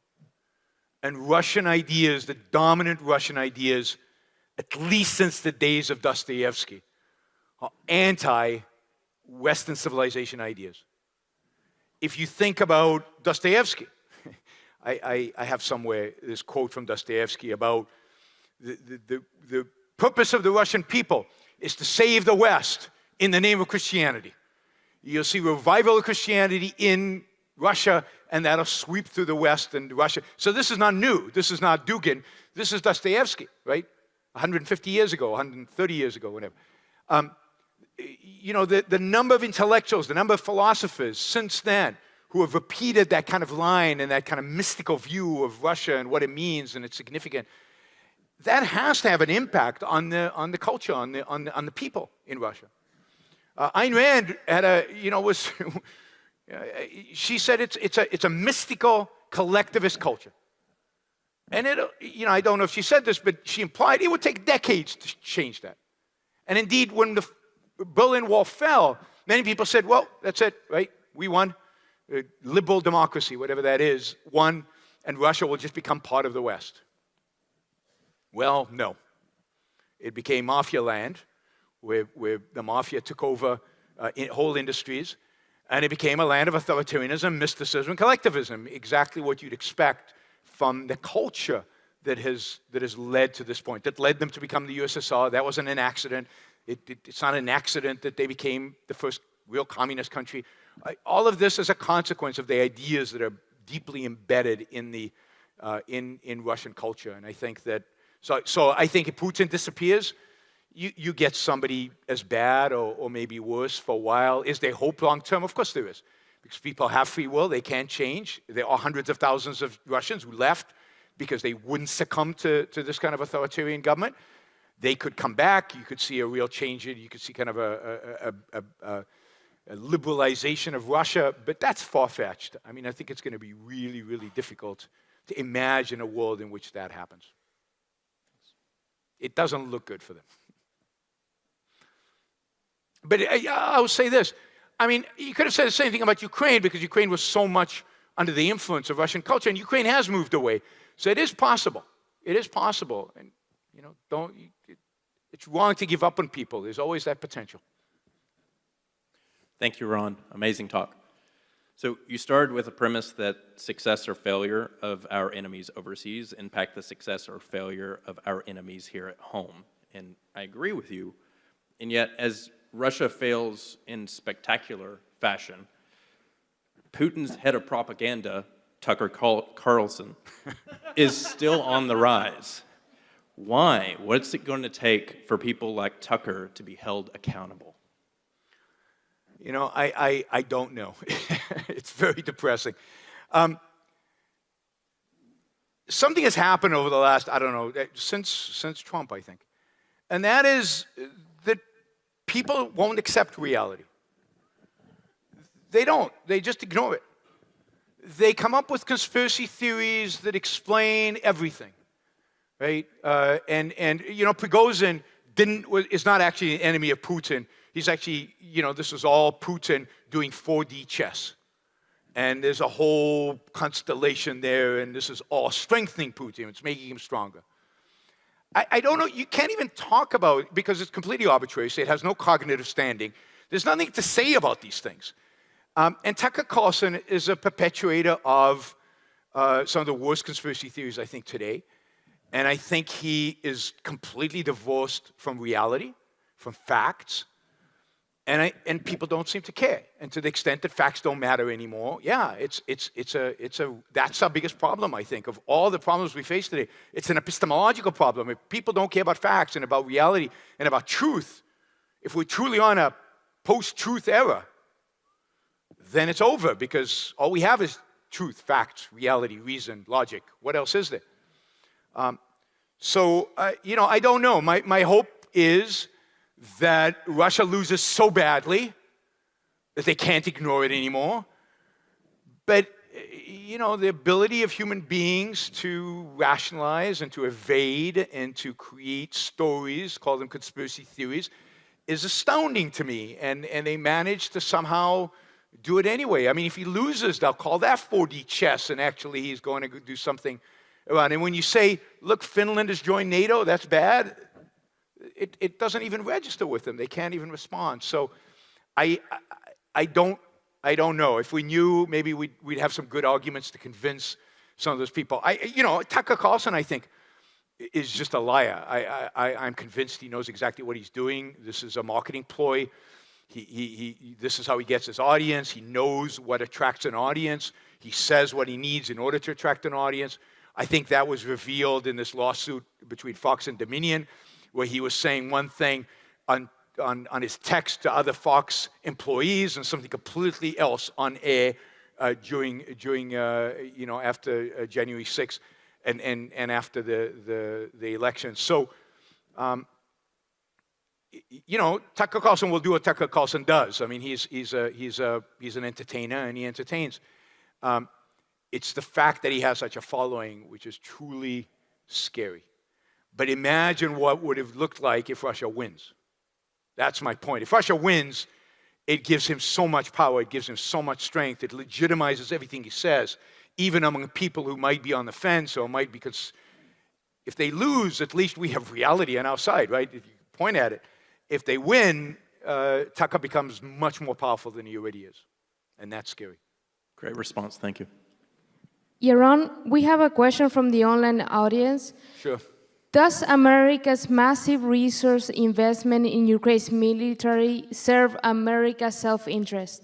And Russian ideas, the dominant Russian ideas, at least since the days of Dostoevsky, are anti-Western civilization ideas. If you think about Dostoevsky, I have somewhere this quote from Dostoevsky about the purpose of the Russian people is to save the West in the name of Christianity. You'll see revival of Christianity in Russia, and that'll sweep through the West and Russia. So this is not new. This is not Dugin. This is Dostoevsky, right? 150 years ago, 130 years ago, whatever. The number of intellectuals, the number of philosophers since then who have repeated that kind of line and that kind of mystical view of Russia and what it means and its significance, that has to have an impact on the culture, on the people in Russia. Ayn Rand had she said it's a mystical collectivist culture. And I don't know if she said this, but she implied it would take decades to change that. And indeed, when the Berlin Wall fell, many people said, well, that's it, right? We won. Liberal democracy, whatever that is, won, and Russia will just become part of the West. Well, no. It became mafia land, where the mafia took over whole industries, and it became a land of authoritarianism, mysticism, collectivism, exactly what you'd expect from the culture that has led to this point, that led them to become the USSR. That wasn't an accident. It's not an accident that they became the first real communist country. All of this is a consequence of the ideas that are deeply embedded in Russian culture. And I think that, so I think if Putin disappears, you get somebody as bad or maybe worse for a while. Is there hope long term? Of course there is. Because people have free will, they can't change. There are hundreds of thousands of Russians who left because they wouldn't succumb to this kind of authoritarian government. They could come back. You could see a real change. You could see kind of a liberalization of Russia, but that's far-fetched. I mean, I think it's going to be really, really difficult to imagine a world in which that happens. It doesn't look good for them. But I'll say this. I mean, you could have said the same thing about Ukraine because Ukraine was so much under the influence of Russian culture, and Ukraine has moved away. So it is possible. It is possible. And, it's wrong to give up on people. There's always that potential. Thank you, Ron. Amazing talk. So you started with a premise that success or failure of our enemies overseas impact the success or failure of our enemies here at home. And I agree with you. And yet, as Russia fails in spectacular fashion, Putin's head of propaganda, Tucker Carlson, is still on the rise. Why? What's it going to take for people like Tucker to be held accountable? I don't know. It's very depressing. Something has happened over the last, I don't know, since Trump, I think. And that is that people won't accept reality. They don't. They just ignore it. They come up with conspiracy theories that explain everything, right? Prigozhin is not actually an enemy of Putin. He's actually, this is all Putin doing 4D chess. And there's a whole constellation there, and this is all strengthening Putin. It's making him stronger. I don't know, you can't even talk about it because it's completely arbitrary, so it has no cognitive standing. There's nothing to say about these things. And Tucker Carlson is a perpetuator of some of the worst conspiracy theories, I think, today. And I think he is completely divorced from reality, from facts. And people don't seem to care. And to the extent that facts don't matter anymore, yeah, that's our biggest problem, I think, of all the problems we face today. It's an epistemological problem. If people don't care about facts and about reality and about truth, if we're truly on a post-truth era, then it's over because all we have is truth, facts, reality, reason, logic. What else is there? I don't know. My hope is that Russia loses so badly that they can't ignore it anymore. But, the ability of human beings to rationalize and to evade and to create stories, call them conspiracy theories, is astounding to me. And they manage to somehow do it anyway. I mean, if he loses, they'll call that 4D chess, and actually he's going to do something around. And when you say, look, Finland has joined NATO, that's bad, it doesn't even register with them. They can't even respond. So I don't know. If we knew, maybe we'd have some good arguments to convince some of those people. Tucker Carlson, I think, is just a liar. I'm convinced he knows exactly what he's doing. This is a marketing ploy. This is how he gets his audience. He knows what attracts an audience. He says what he needs in order to attract an audience. I think that was revealed in this lawsuit between Fox and Dominion, where he was saying one thing on his text to other Fox employees and something completely else on air during after January 6th and after the election. So, Tucker Carlson will do what Tucker Carlson does. I mean, he's an entertainer and he entertains. It's the fact that he has such a following, which is truly scary. But imagine what would have looked like if Russia wins. That's my point. If Russia wins, it gives him so much power, it gives him so much strength, it legitimizes everything he says, even among people who might be on the fence or might, because if they lose, at least we have reality on our side, right? If you point at it. If they win, Tucker becomes much more powerful than he already is. And that's scary. Great response. Thank you. Yaron, we have a question from the online audience. Sure. Does America's massive resource investment in Ukraine's military serve America's self-interest?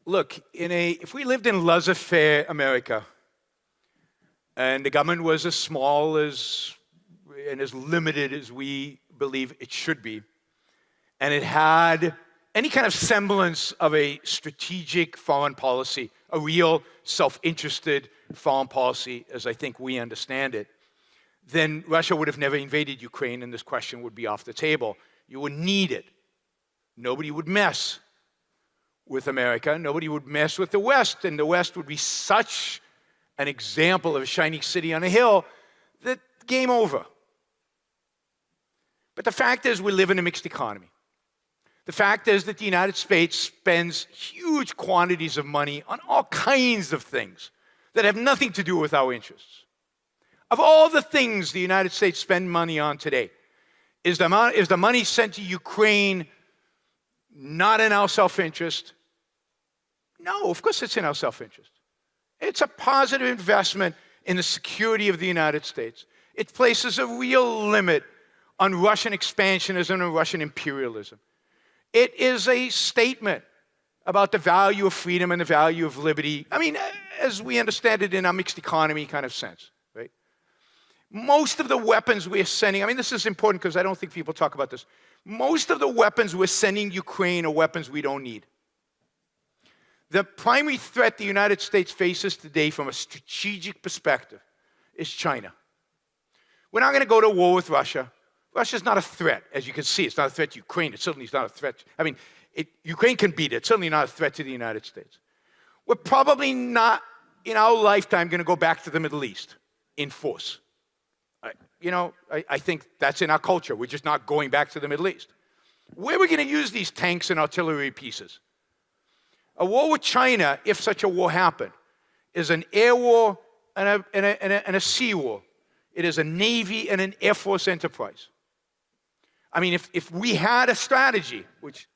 Look, if we lived in laissez-faire America, and the government was as small as and as limited as we believe it should be, and it had any kind of semblance of a strategic foreign policy, a real self-interested foreign policy, as I think we understand it, then Russia would have never invaded Ukraine and this question would be off the table. You would need it. Nobody would mess with America. Nobody would mess with the West, and the West would be such an example of a shining city on a hill that game over. But the fact is we live in a mixed economy. The fact is that the United States spends huge quantities of money on all kinds of things that have nothing to do with our interests. Of all the things the United States spend money on today, is the money sent to Ukraine not in our self-interest? No, of course it's in our self-interest. It's a positive investment in the security of the United States. It places a real limit on Russian expansionism and Russian imperialism. It is a statement about the value of freedom and the value of liberty. I mean, as we understand it in a mixed economy kind of sense, right? most of the weapons we're sending, I mean, this is important because I don't think people talk about this. Most of the weapons we're sending Ukraine are weapons we don't need. The primary threat the United States faces today from a strategic perspective is China. We're not going to go to war with Russia. Russia's not a threat, as you can see. It's not a threat to Ukraine. It certainly is not a threat. I mean, Ukraine can beat it. It's certainly not a threat to the United States. We're probably not, in our lifetime, going to go back to the Middle East in force. I think that's in our culture. We're just not going back to the Middle East. Where are we going to use these tanks and artillery pieces? A war with China, if such a war happened, is an air war and a sea war. It is a Navy and an Air Force enterprise. I mean, if we had a strategy, which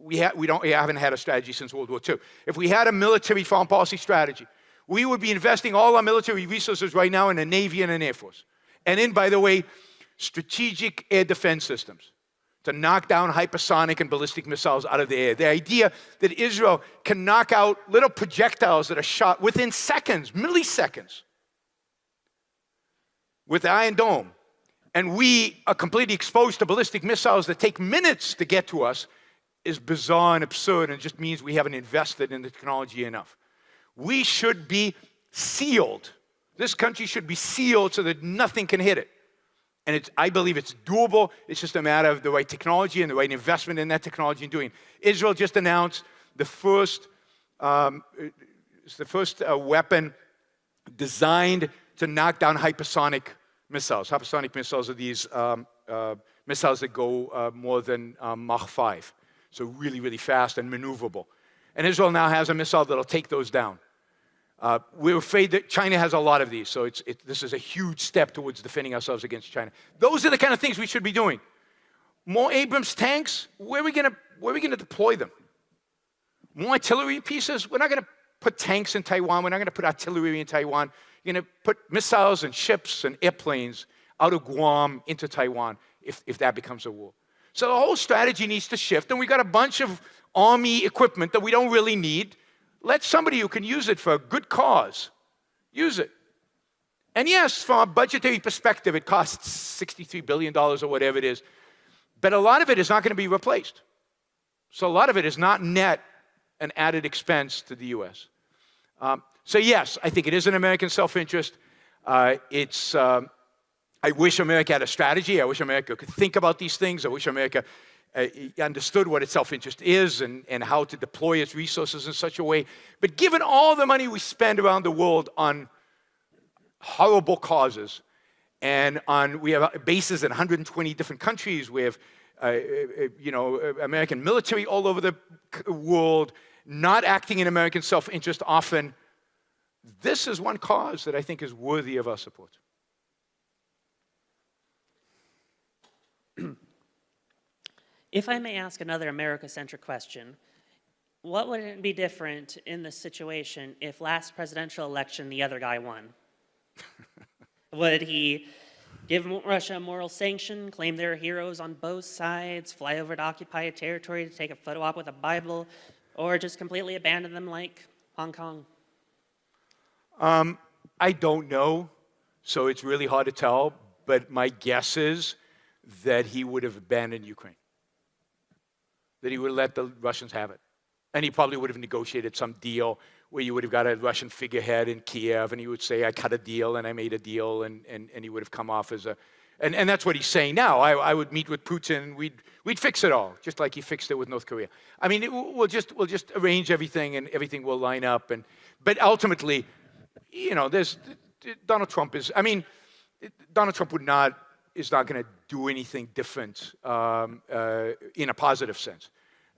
we haven't had a strategy since World War II. If we had a military foreign policy strategy, we would be investing all our military resources right now in a Navy and an Air Force. And in, by the way, strategic air defense systems to knock down hypersonic and ballistic missiles out of the air. The idea that Israel can knock out little projectiles that are shot within seconds, milliseconds, with the Iron Dome, and we are completely exposed to ballistic missiles that take minutes to get to us, is bizarre and absurd, and just means we haven't invested in the technology enough. We should be sealed. This country should be sealed so that nothing can hit it. And I believe it's doable. It's just a matter of the right technology and the right investment in that technology and doing it. Israel just announced the first weapon designed to knock down hypersonic missiles. Hypersonic missiles are these missiles that go more than Mach 5. So really, really fast and maneuverable. And Israel now has a missile that'll take those down. We're afraid that China has a lot of these, so this is a huge step towards defending ourselves against China. Those are the kind of things we should be doing. More Abrams tanks, where are we going to deploy them? More artillery pieces? We're not going to put tanks in Taiwan. We're not going to put artillery in Taiwan. We're going to put missiles and ships and airplanes out of Guam into Taiwan if that becomes a war. So the whole strategy needs to shift, and we got a bunch of army equipment that we don't really need. Let somebody who can use it for a good cause use it. And yes, from a budgetary perspective, it costs $63 billion or whatever it is, but a lot of it is not going to be replaced. So a lot of it is not net an added expense to the U.S. So yes, I think it is an American self-interest. I wish America had a strategy. I wish America could think about these things. I wish America understood what its self-interest is and how to deploy its resources in such a way. But given all the money we spend around the world on horrible causes, and we have bases in 120 different countries, we have American military all over the world, not acting in American self-interest often, this is one cause that I think is worthy of our support. If I may ask another America-centric question, what would it be different in this situation if last presidential election the other guy won? Would he give Russia a moral sanction, claim there are heroes on both sides, fly over to occupied territory to take a photo op with a Bible, or just completely abandon them like Hong Kong? I don't know, so it's really hard to tell, but my guess is that he would have abandoned Ukraine, that he would have let the Russians have it. And he probably would have negotiated some deal where you would have got a Russian figurehead in Kiev, and he would say, I cut a deal, and I made a deal, and he would have come off as a... And that's what he's saying now. I would meet with Putin, we'd fix it all, just like he fixed it with North Korea. I mean, we'll just arrange everything, and everything will line up. But ultimately, Donald Trump is... I mean, Donald Trump is not going to do anything different in a positive sense.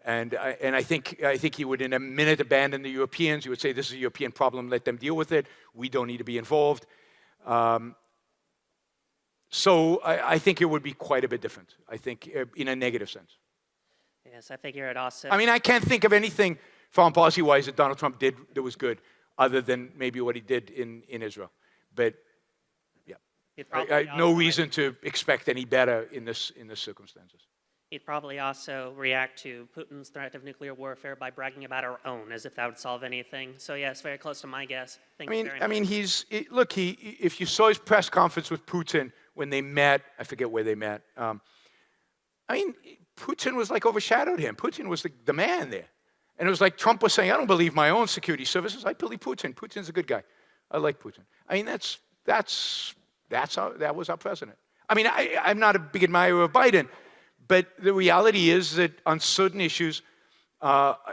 And I think he would in a minute abandon the Europeans. He would say, this is a European problem, let them deal with it. We don't need to be involved. So I think it would be quite a bit different, I think, in a negative sense. Yes, I figure it also... I mean, I can't think of anything foreign policy-wise that Donald Trump did that was good, other than maybe what he did in Israel. But yeah, no reason to expect any better in this circumstances. he'd probably also react to Putin's threat of nuclear warfare by bragging about our own, as if that would solve anything. So yeah, it's very close to my guess. Thank you very much. Look, if you saw his press conference with Putin when they met, I forget where they met. Putin was like overshadowed him. Putin was the man there. And it was like Trump was saying, I don't believe my own security services. I believe Putin. Putin's a good guy. I like Putin. That was our president. I'm not a big admirer of Biden, but the reality is that on certain issues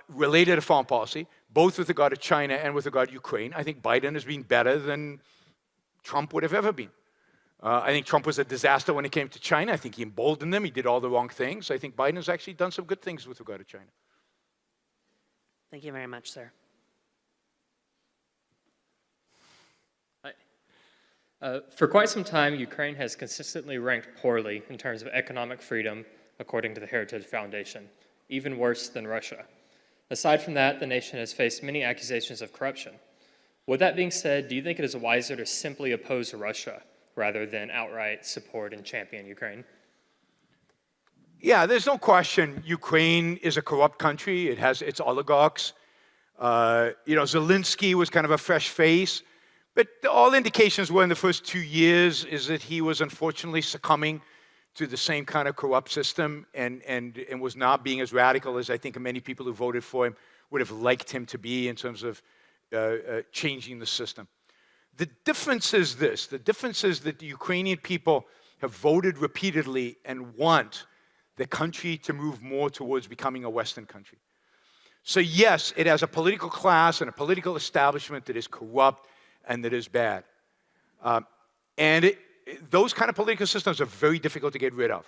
related to foreign policy, both with regard to China and with regard to Ukraine, I think Biden has been better than Trump would have ever been. I think Trump was a disaster when it came to China. I think he emboldened them. He did all the wrong things. I think Biden has actually done some good things with regard to China. Thank you very much, sir. For quite some time, Ukraine has consistently ranked poorly in terms of economic freedom, according to the Heritage Foundation, even worse than Russia. Aside from that, the nation has faced many accusations of corruption. With that being said, do you think it is wiser to simply oppose Russia rather than outright support and champion Ukraine? Yeah, there's no question Ukraine is a corrupt country. It has its oligarchs. Zelensky was kind of a fresh face. But all indications were in the first 2 years is that he was unfortunately succumbing to the same kind of corrupt system and was not being as radical as I think many people who voted for him would have liked him to be in terms of changing the system. The difference is this. The difference is that the Ukrainian people have voted repeatedly and want the country to move more towards becoming a Western country. So yes, it has a political class and a political establishment that is corrupt and that is bad. Those kind of political systems are very difficult to get rid of.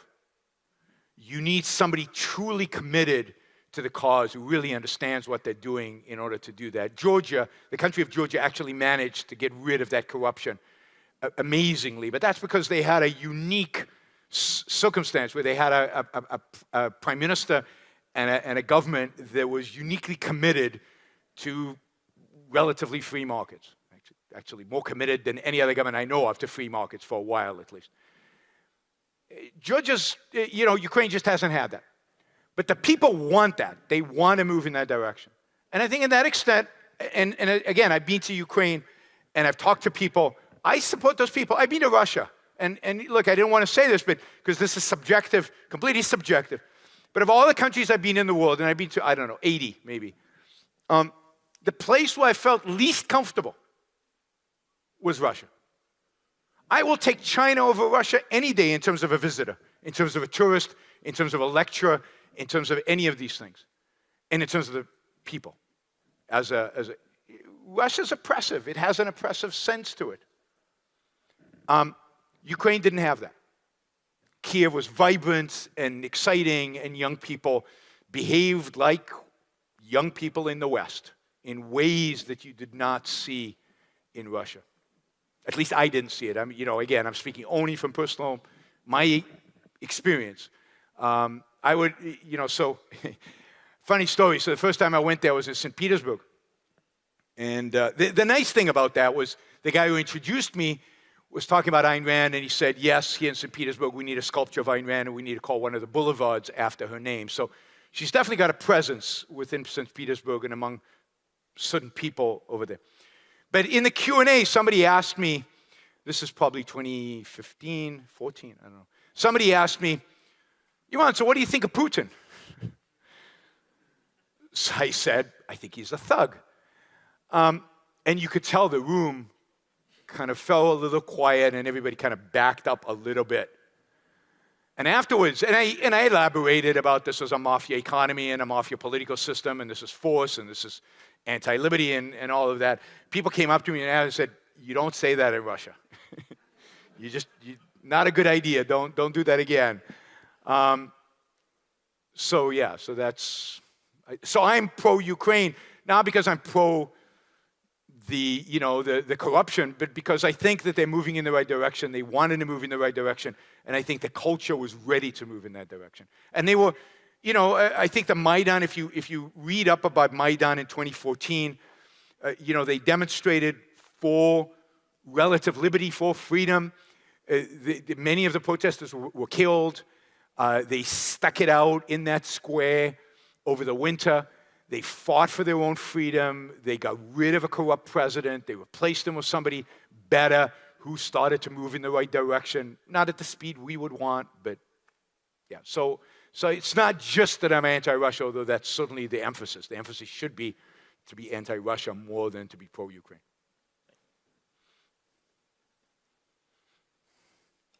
You need somebody truly committed to the cause who really understands what they're doing in order to do that. Georgia, the country of Georgia, actually managed to get rid of that corruption amazingly, but that's because they had a unique circumstance where they had a prime minister and a government that was uniquely committed to relatively free markets. Actually more committed than any other government I know of to free markets for a while at least. Ukraine just hasn't had that. But the people want that. They want to move in that direction. And I think in that extent, and again, I've been to Ukraine and I've talked to people. I support those people. I've been to Russia. And look, I didn't want to say this, but because this is subjective, completely subjective. But of all the countries I've been in the world, and I've been to, 80 maybe, the place where I felt least comfortable was Russia. I will take China over Russia any day in terms of a visitor, in terms of a tourist, in terms of a lecturer, in terms of any of these things, and in terms of the people. Russia's oppressive. It has an oppressive sense to it. Ukraine didn't have that. Kiev was vibrant and exciting, and young people behaved like young people in the West in ways that you did not see in Russia. At least I didn't see it. Again, I'm speaking only from my experience. Funny story. So the first time I went there was in St. Petersburg. And the nice thing about that was the guy who introduced me was talking about Ayn Rand, and he said, yes, here in St. Petersburg, we need a sculpture of Ayn Rand, and we need to call one of the boulevards after her name. So she's definitely got a presence within St. Petersburg and among certain people over there. But in the Q&A, somebody asked me, this is probably 2015, 14, I don't know. Somebody asked me, Yaron, so what do you think of Putin? So I said, I think he's a thug. And you could tell the room kind of fell a little quiet and everybody kind of backed up a little bit. And afterwards, and I elaborated about this as a mafia economy and a mafia political system, and this is force, and this is anti-liberty and all of that. People came up to me and said, you don't say that in Russia. Not a good idea. Don't do that again. So I'm pro-Ukraine, not because I'm pro the corruption, but because I think that they're moving in the right direction. They wanted to move in the right direction, and I think the culture was ready to move in that direction. And they were, I think the Maidan, if you read up about Maidan in 2014, they demonstrated for relative liberty, for freedom. Many of the protesters were killed. They stuck it out in that square over the winter. They fought for their own freedom. They got rid of a corrupt president. They replaced him with somebody better who started to move in the right direction. Not at the speed we would want, but yeah. So it's not just that I'm anti-Russia, although that's certainly the emphasis. The emphasis should be to be anti-Russia more than to be pro-Ukraine.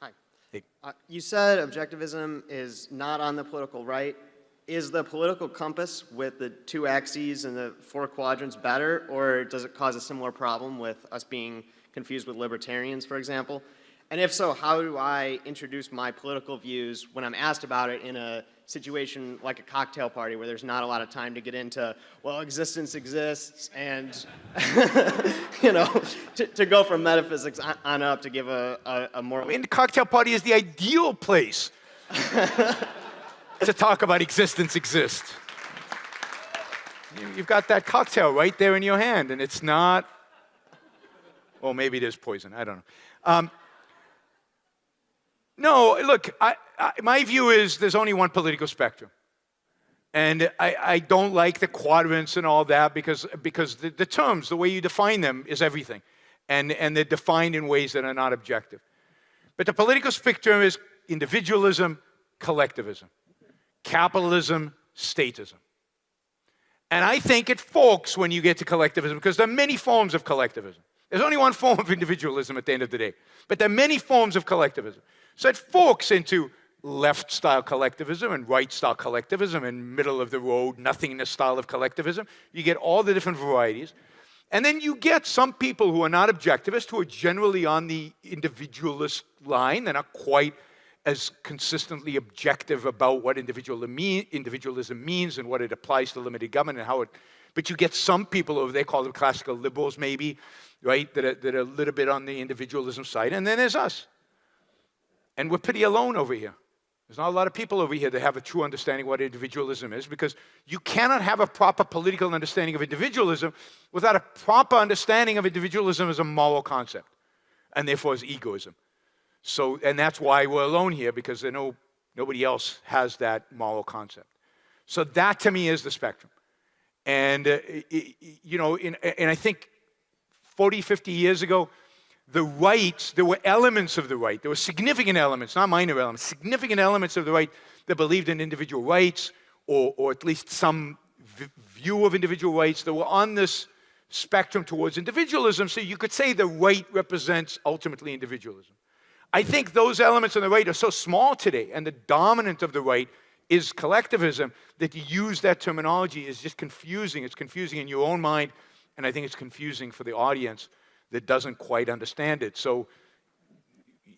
Hi. Hey. You said objectivism is not on the political right. Is the political compass with the 2 axes and the 4 quadrants better, or does it cause a similar problem with us being confused with libertarians, for example? And if so, how do I introduce my political views when I'm asked about it in a situation like a cocktail party where there's not a lot of time to get into, well, existence exists, and, you know, to go from metaphysics on up to give a more... I mean, the cocktail party is the ideal place to talk about existence exists. You've got that cocktail right there in your hand, and it's not... Well, maybe it is poison. I don't know. No, look, my view is there's only one political spectrum. And I don't like the quadrants and all that because the terms, the way you define them is everything. And they're defined in ways that are not objective. But the political spectrum is individualism, collectivism, capitalism, statism. And I think it forks when you get to collectivism because there are many forms of collectivism. There's only one form of individualism at the end of the day. But there are many forms of collectivism. So it forks into left-style collectivism and right-style collectivism and middle-of-the-road, nothingness style of collectivism. You get all the different varieties. And then you get some people who are not objectivists, who are generally on the individualist line. They're not quite as consistently objective about what individualism means and what it applies to limited government and how it... But you get some people over there, called them classical liberals maybe, right, that are a little bit on the individualism side. And then there's us. And we're pretty alone over here. There's not a lot of people over here that have a true understanding of what individualism is, because you cannot have a proper political understanding of individualism without a proper understanding of individualism as a moral concept, and therefore as egoism. So, and that's why we're alone here, because nobody else has that moral concept. So that to me is the spectrum. And, you know, and I think 40, 50 years ago, the right, there were elements of the right. There were significant elements, not minor elements, significant elements of the right that believed in individual rights, or at least some view of individual rights that were on this spectrum towards individualism. So you could say the right represents ultimately individualism. I think those elements on the right are so small today, and the dominant of the right is collectivism, that to use that terminology is just confusing. It's confusing in your own mind, and I think it's confusing for the audience that doesn't quite understand it. So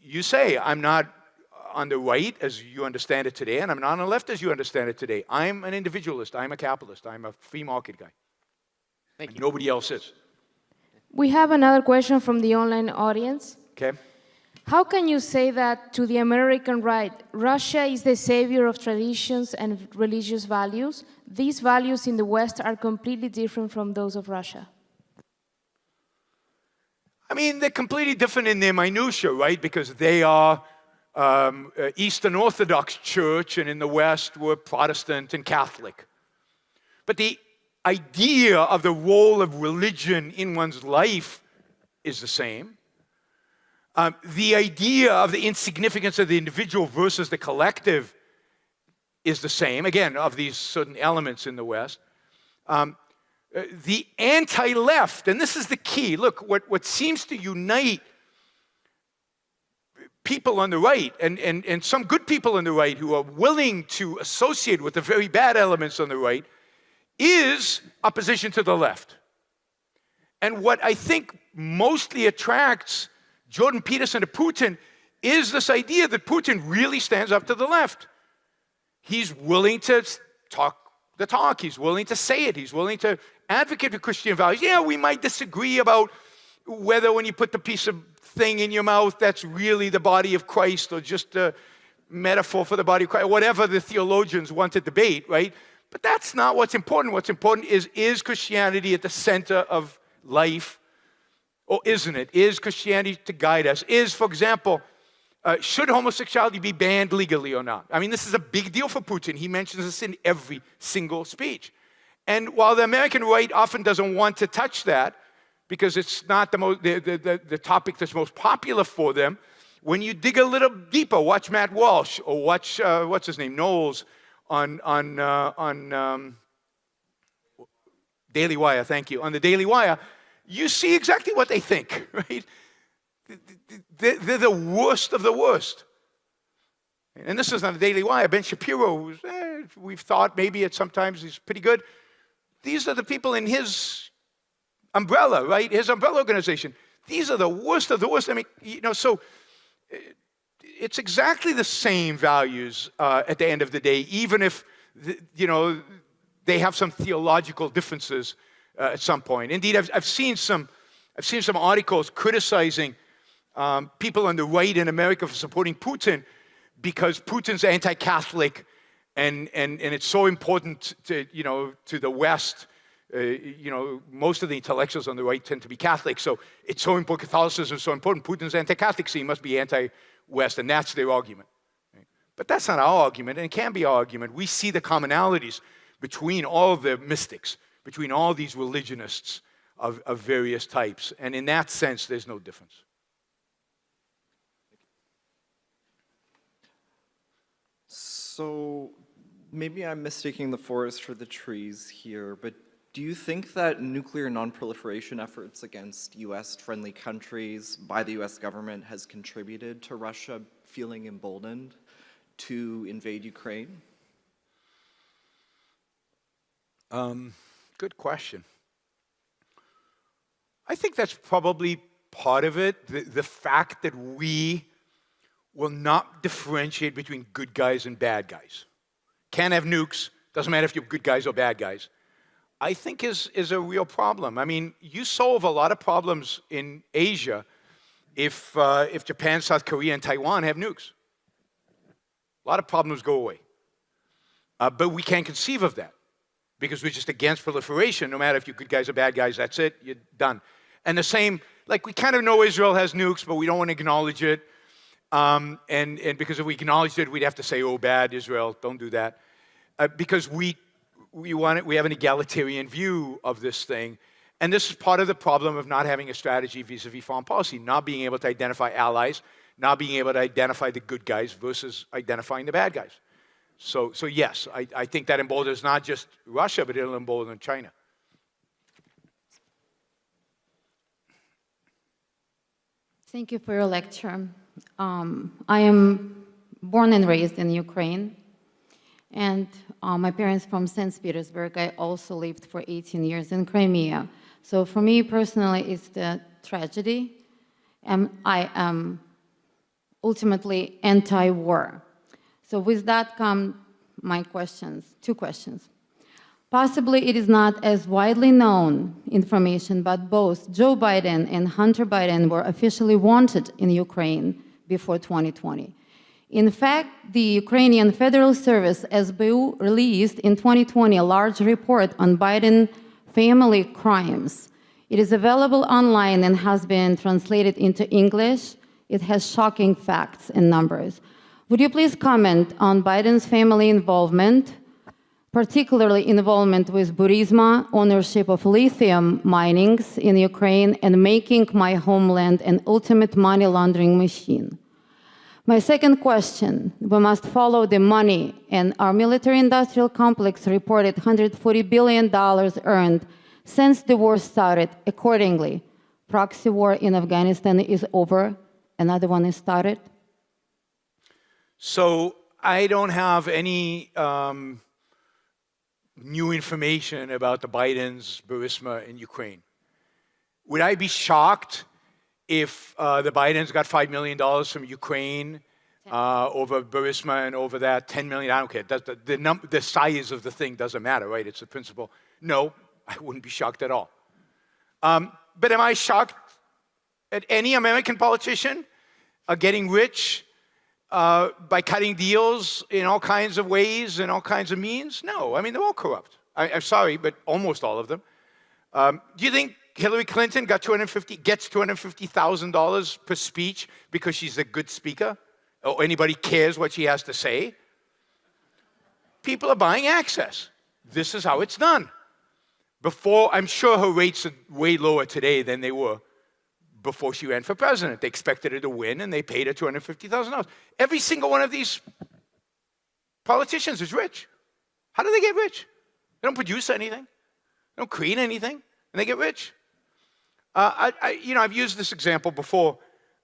you say, I'm not on the right as you understand it today, and I'm not on the left as you understand it today. I'm an individualist. I'm a capitalist. I'm a free market guy. Thank you. Nobody else is. We have another question from the online audience. Okay? How can you say that to the American right, Russia is the savior of traditions and religious values? These values in the West are completely different from those of Russia. I mean, they're completely different in their minutiae, right? Because they are Eastern Orthodox Church, and in the West, we're Protestant and Catholic. But the idea of the role of religion in one's life is the same. The idea of the insignificance of the individual versus the collective is the same, again, of these certain elements in the West. The anti-left, and this is the key, look, what seems to unite people on the right, and some good people on the right who are willing to associate with the very bad elements on the right, is opposition to the left. And what I think mostly attracts Jordan Peterson to Putin is this idea that Putin really stands up to the left. He's willing to talk the talk. He's willing to say it. He's willing to advocate for Christian values. Yeah, we might disagree about whether when you put the piece of thing in your mouth, that's really the body of Christ or just a metaphor for the body of Christ, whatever the theologians want to debate, right? But that's not what's important. What's important is Christianity at the center of life, or isn't it? Is Christianity to guide us? Is, for example, Should homosexuality be banned legally or not? I mean, this is a big deal for Putin. He mentions this in every single speech. And while the American right often doesn't want to touch that, because it's not the topic that's most popular for them, when you dig a little deeper, watch Matt Walsh or watch, what's his name, Knowles on Daily Wire, thank you, on the Daily Wire, you see exactly what they think, right? They're the worst of the worst. And this is on the Daily Wire. Ben Shapiro, who's, we've thought maybe sometimes he's pretty good. These are the people in his umbrella, right? His umbrella organization. These are the worst of the worst. I mean, so it's exactly the same values at the end of the day, even if, they have some theological differences at some point. Indeed, I've seen some articles criticizing people on the right in America for supporting Putin because Putin's anti-Catholic and it's so important to the West. Most of the intellectuals on the right tend to be Catholic, so it's so important. Catholicism is so important. Putin's anti-Catholic, so he must be anti-West, and that's their argument. Right? But that's not our argument, and it can't be our argument. We see the commonalities between all the mystics, between all these religionists of various types, and in that sense, there's no difference. So maybe I'm mistaking the forest for the trees here, but do you think that nuclear non-proliferation efforts against US-friendly countries by the US government has contributed to Russia feeling emboldened to invade Ukraine? Good question. I think that's probably part of it, the fact that we will not differentiate between good guys and bad guys. Can't have nukes, doesn't matter if you're good guys or bad guys. I think is a real problem. I mean, you solve a lot of problems in Asia if Japan, South Korea, and Taiwan have nukes. A lot of problems go away. But we can't conceive of that because we're just against proliferation. No matter if you're good guys or bad guys, that's it, you're done. And the same, like we kind of know Israel has nukes, but we don't want to acknowledge it. And because if we acknowledged it, we'd have to say, oh, bad, Israel, don't do that. Because we have an egalitarian view of this thing. And this is part of the problem of not having a strategy vis-a-vis foreign policy, not being able to identify allies, not being able to identify the good guys versus identifying the bad guys. So yes, I think that emboldens not just Russia, but it'll embolden China. Thank you for your lecture. I am born and raised in Ukraine, and my parents from St. Petersburg. I also lived for 18 years in Crimea. So for me personally, it's the tragedy, and I am ultimately anti-war. So with that come my questions, two questions. Possibly it is not as widely known information, but both Joe Biden and Hunter Biden were officially wanted in Ukraine before 2020. In fact, the Ukrainian Federal Service, SBU, released in 2020 a large report on Biden family crimes. It is available online and has been translated into English. It has shocking facts and numbers. Would you please comment on Biden's family involvement, particularly involvement with Burisma, ownership of lithium minings in Ukraine, and making my homeland an ultimate money laundering machine? My second question, we must follow the money, and our military-industrial complex reported $140 billion earned since the war started. Accordingly, proxy war in Afghanistan is over, another one is started. So I don't have any new information about the Bidens, Burisma in Ukraine. Would I be shocked if the Bidens got $5 million from Ukraine over Burisma and over that $10 million? I don't care. The size of the thing doesn't matter, right? It's the principle. No, I wouldn't be shocked at all. But am I shocked at any American politician getting rich by cutting deals in all kinds of ways and all kinds of means? No, I mean, they're all corrupt. I'm sorry, but almost all of them. Do you think Hillary Clinton gets $250,000 per speech because she's a good speaker? or anybody cares what she has to say. People are buying access. This is how it's done. Before, I'm sure her rates are way lower today than they were before she ran for president. They expected her to win, and they paid her $250,000. Every single one of these politicians is rich. How do they get rich? They don't produce anything. They don't create anything, and they get rich. I've used this example before.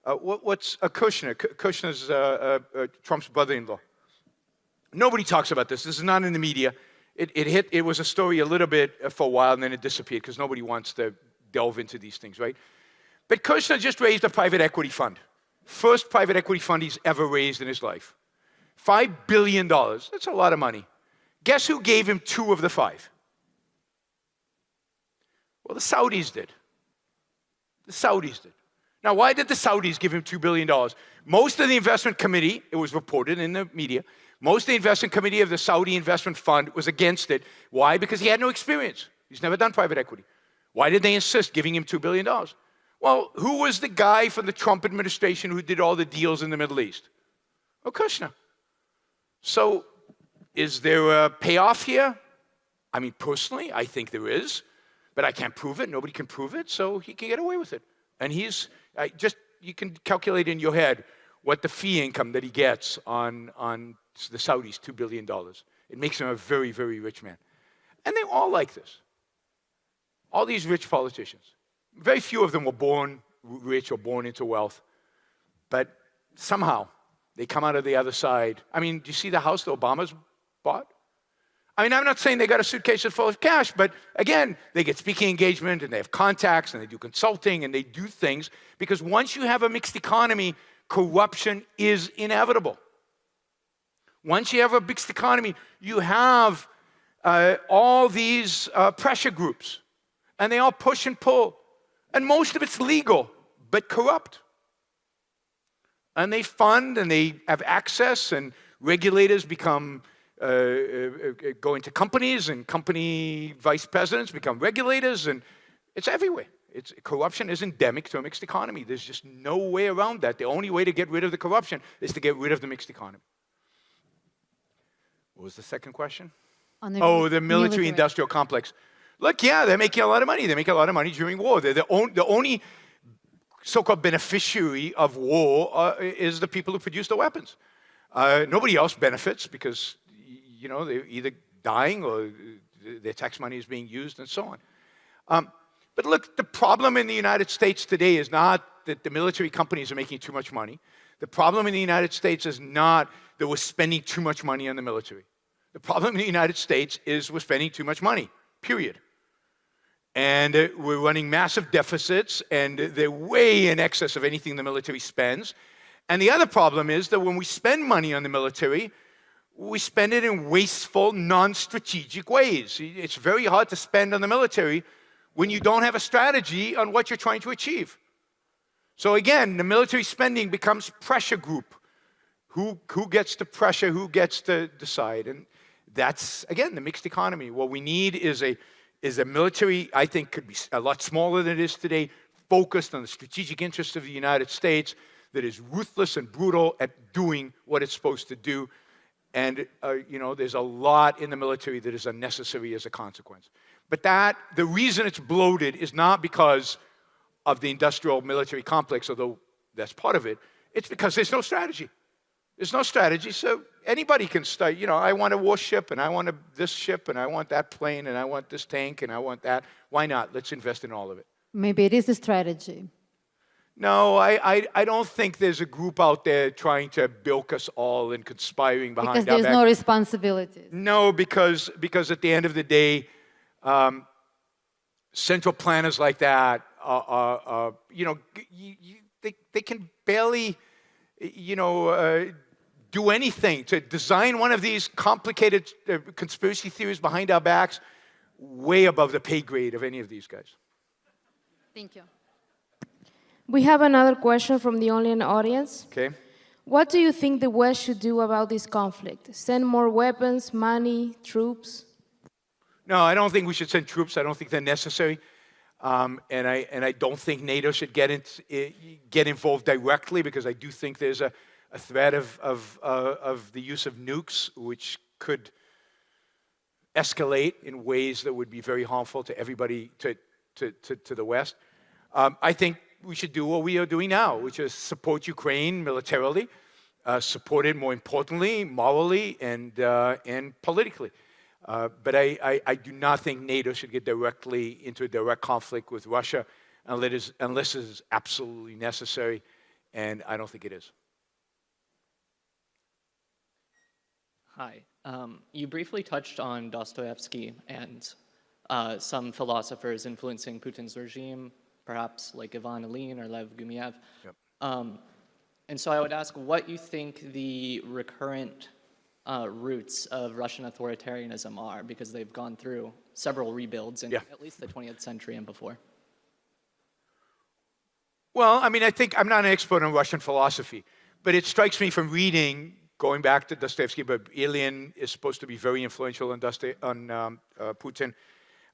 What's Kushner? Kushner's Trump's brother-in-law. Nobody talks about this. This is not in the media. It was a story a little bit for a while, and then it disappeared because nobody wants to delve into these things, right? But Kushner just raised a private equity fund. First private equity fund he's ever raised in his life. $5 billion. That's a lot of money. Guess who gave him 2 of the 5? Well, the Saudis did. The Saudis did. Now, why did the Saudis give him $2 billion? Most of the investment committee, it was reported in the media, most of the investment committee of the Saudi investment fund was against it. Why? Because he had no experience. He's never done private equity. Why did they insist giving him $2 billion? Well, who was the guy from the Trump administration who did all the deals in the Middle East? Oh, Kushner. So, is there a payoff here? I mean, personally, I think there is, but I can't prove it. Nobody can prove it, so he can get away with it. And you can calculate in your head what the fee income that he gets on the Saudis, $2 billion. It makes him a very, very rich man. And they're all like this. All these rich politicians. Very few of them were born rich or born into wealth, but somehow they come out of the other side. I mean, do you see the house the Obamas bought? I mean, I'm not saying they got a suitcase full of cash, but again, they get speaking engagement and they have contacts and they do consulting and they do things because once you have a mixed economy, corruption is inevitable. Once you have a mixed economy, you have all these pressure groups and they all push and pull. And most of it's legal, but corrupt. And they fund and they have access and regulators become go into companies and company vice presidents become regulators and it's everywhere. Corruption is endemic to a mixed economy. There's just no way around that. The only way to get rid of the corruption is to get rid of the mixed economy. What was the second question? The military-industrial complex. Look, yeah, they're making a lot of money. They make a lot of money during war. They're the only so-called beneficiary of war is the people who produce the weapons. Nobody else benefits because, they're either dying or their tax money is being used and so on. But look, the problem in the United States today is not that the military companies are making too much money. The problem in the United States is not that we're spending too much money on the military. The problem in the United States is we're spending too much money, period. And we're running massive deficits, and they're way in excess of anything the military spends. And the other problem is that when we spend money on the military, we spend it in wasteful, non-strategic ways. It's very hard to spend on the military when you don't have a strategy on what you're trying to achieve. So again, the military spending becomes pressure group. Who gets to pressure, who gets to decide? And that's, again, the mixed economy. What we need is a military, I think, could be a lot smaller than it is today, focused on the strategic interests of the United States, that is ruthless and brutal at doing what it's supposed to do. And, there's a lot in the military that is unnecessary as a consequence. But the reason it's bloated is not because of the industrial military complex, although that's part of it. It's because there's no strategy. There's no strategy, so anybody can start, I want a warship, and I want this ship, and I want that plane, and I want this tank, and I want that. Why not? Let's invest in all of it. Maybe it is a strategy. No, I don't think there's a group out there trying to bilk us all and conspiring behind our back. Because there's no responsibility. No, because at the end of the day, central planners like that they can barely, do anything to design one of these complicated conspiracy theories behind our backs, way above the pay grade of any of these guys. Thank you. We have another question from the online audience. Okay. What do you think the West should do about this conflict? Send more weapons, money, troops? No, I don't think we should send troops. I don't think they're necessary. And I don't think NATO should get involved directly because I do think there's a a threat of the use of nukes, which could escalate in ways that would be very harmful to everybody, to the West. I think we should do what we are doing now, which is support Ukraine militarily, support it more importantly, morally and politically. But I do not think NATO should get directly into a direct conflict with Russia unless it is absolutely necessary, and I don't think it is. Hi. You briefly touched on Dostoevsky and some philosophers influencing Putin's regime, perhaps like Ivan Ilyin or Lev Gumiev. Yep. And so I would ask what you think the recurrent roots of Russian authoritarianism are, because they've gone through several rebuilds in at least the 20th century and before. Well, I mean, I think I'm not an expert on Russian philosophy, but it strikes me from reading, going back to Dostoevsky, but Ilyin is supposed to be very influential on Putin.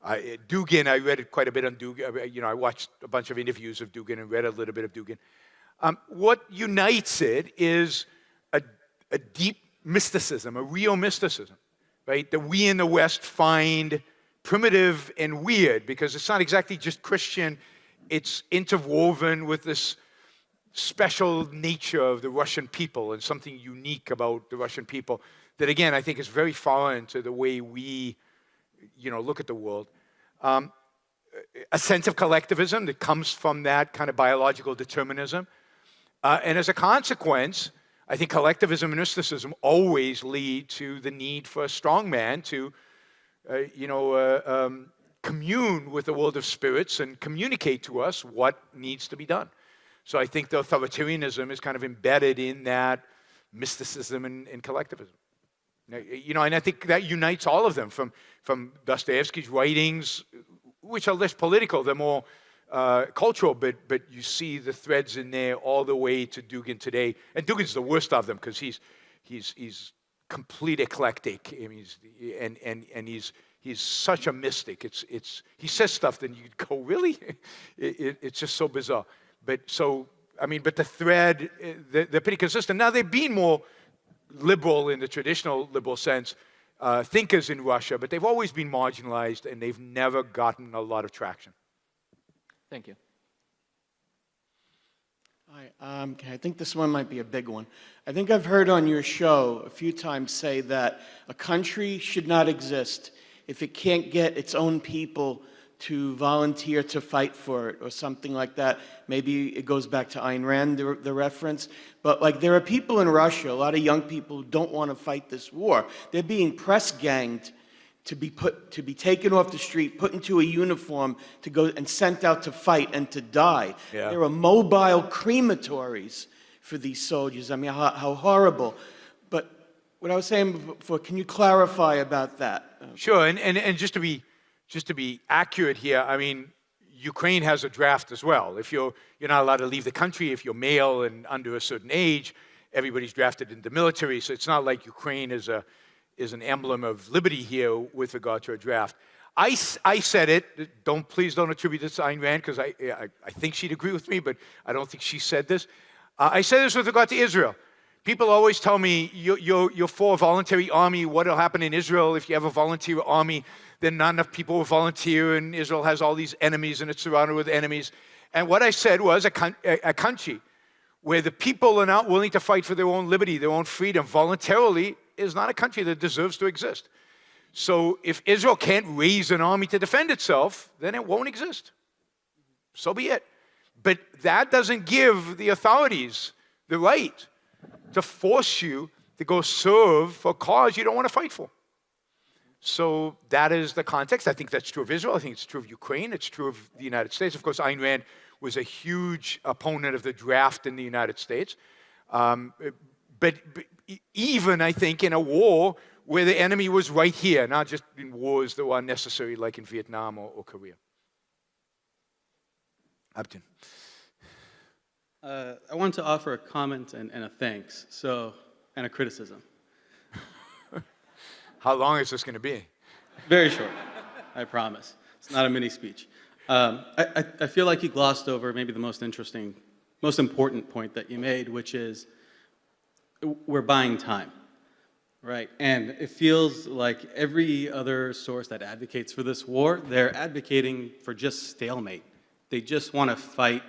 Dugin, I read quite a bit on Dugin. You know, I watched a bunch of interviews of Dugin and read a little bit of Dugin. What unites it is a deep mysticism, a real mysticism, right? That we in the West find primitive and weird, because it's not exactly just Christian. It's interwoven with this special nature of the Russian people and something unique about the Russian people that, again, I think is very foreign to the way we, look at the world. A sense of collectivism that comes from that kind of biological determinism. And as a consequence, I think collectivism and mysticism always lead to the need for a strong man to, commune with the world of spirits and communicate to us what needs to be done. So I think the authoritarianism is kind of embedded in that mysticism and collectivism. And I think that unites all of them, from Dostoevsky's writings, which are less political, they're more cultural, but you see the threads in there all the way to Dugin today. And Dugin's the worst of them because he's complete eclectic. I mean, he's such a mystic. He says stuff that you go, really? It's just so bizarre. But the thread, they're pretty consistent. Now, they've been more liberal in the traditional liberal sense, thinkers in Russia, but they've always been marginalized and they've never gotten a lot of traction. Thank you. Hi, I think this one might be a big one. I think I've heard on your show a few times say that a country should not exist if it can't get its own people to volunteer to fight for it or something like that. Maybe it goes back to Ayn Rand, the reference. But there are people in Russia, a lot of young people who don't want to fight this war. They're being press ganged to be taken off the street, put into a uniform to go and sent out to fight and to die. Yeah. There are mobile crematories for these soldiers. I mean, how horrible. But what I was saying before, can you clarify about that? Sure, and just to be accurate here, I mean, Ukraine has a draft as well. If you're not allowed to leave the country, if you're male and under a certain age, everybody's drafted into the military. So it's not like Ukraine is an emblem of liberty here with regard to a draft. I said it. Please don't attribute this to Ayn Rand, because I think she'd agree with me, but I don't think she said this. I said this with regard to Israel. People always tell me, you're for a voluntary army. What will happen in Israel if you have a volunteer army? Then not enough people will volunteer, and Israel has all these enemies, and it's surrounded with enemies. And what I said was a country where the people are not willing to fight for their own liberty, their own freedom voluntarily, is not a country that deserves to exist. So if Israel can't raise an army to defend itself, then it won't exist. So be it. But that doesn't give the authorities the right to force you to go serve for a cause you don't want to fight for. So that is the context. I think that's true of Israel. I think it's true of Ukraine. It's true of the United States. Of course, Ayn Rand was a huge opponent of the draft in the United States. But even, I think, in a war where the enemy was right here, not just in wars that were unnecessary, like in Vietnam or Korea. Abdin. I want to offer a comment and a thanks, and a criticism. How long is this going to be? Very short, I promise. It's not a mini speech. I feel like you glossed over maybe the most important point that you made, which is we're buying time, right? And it feels like every other source that advocates for this war, they're advocating for just stalemate. They just want to fight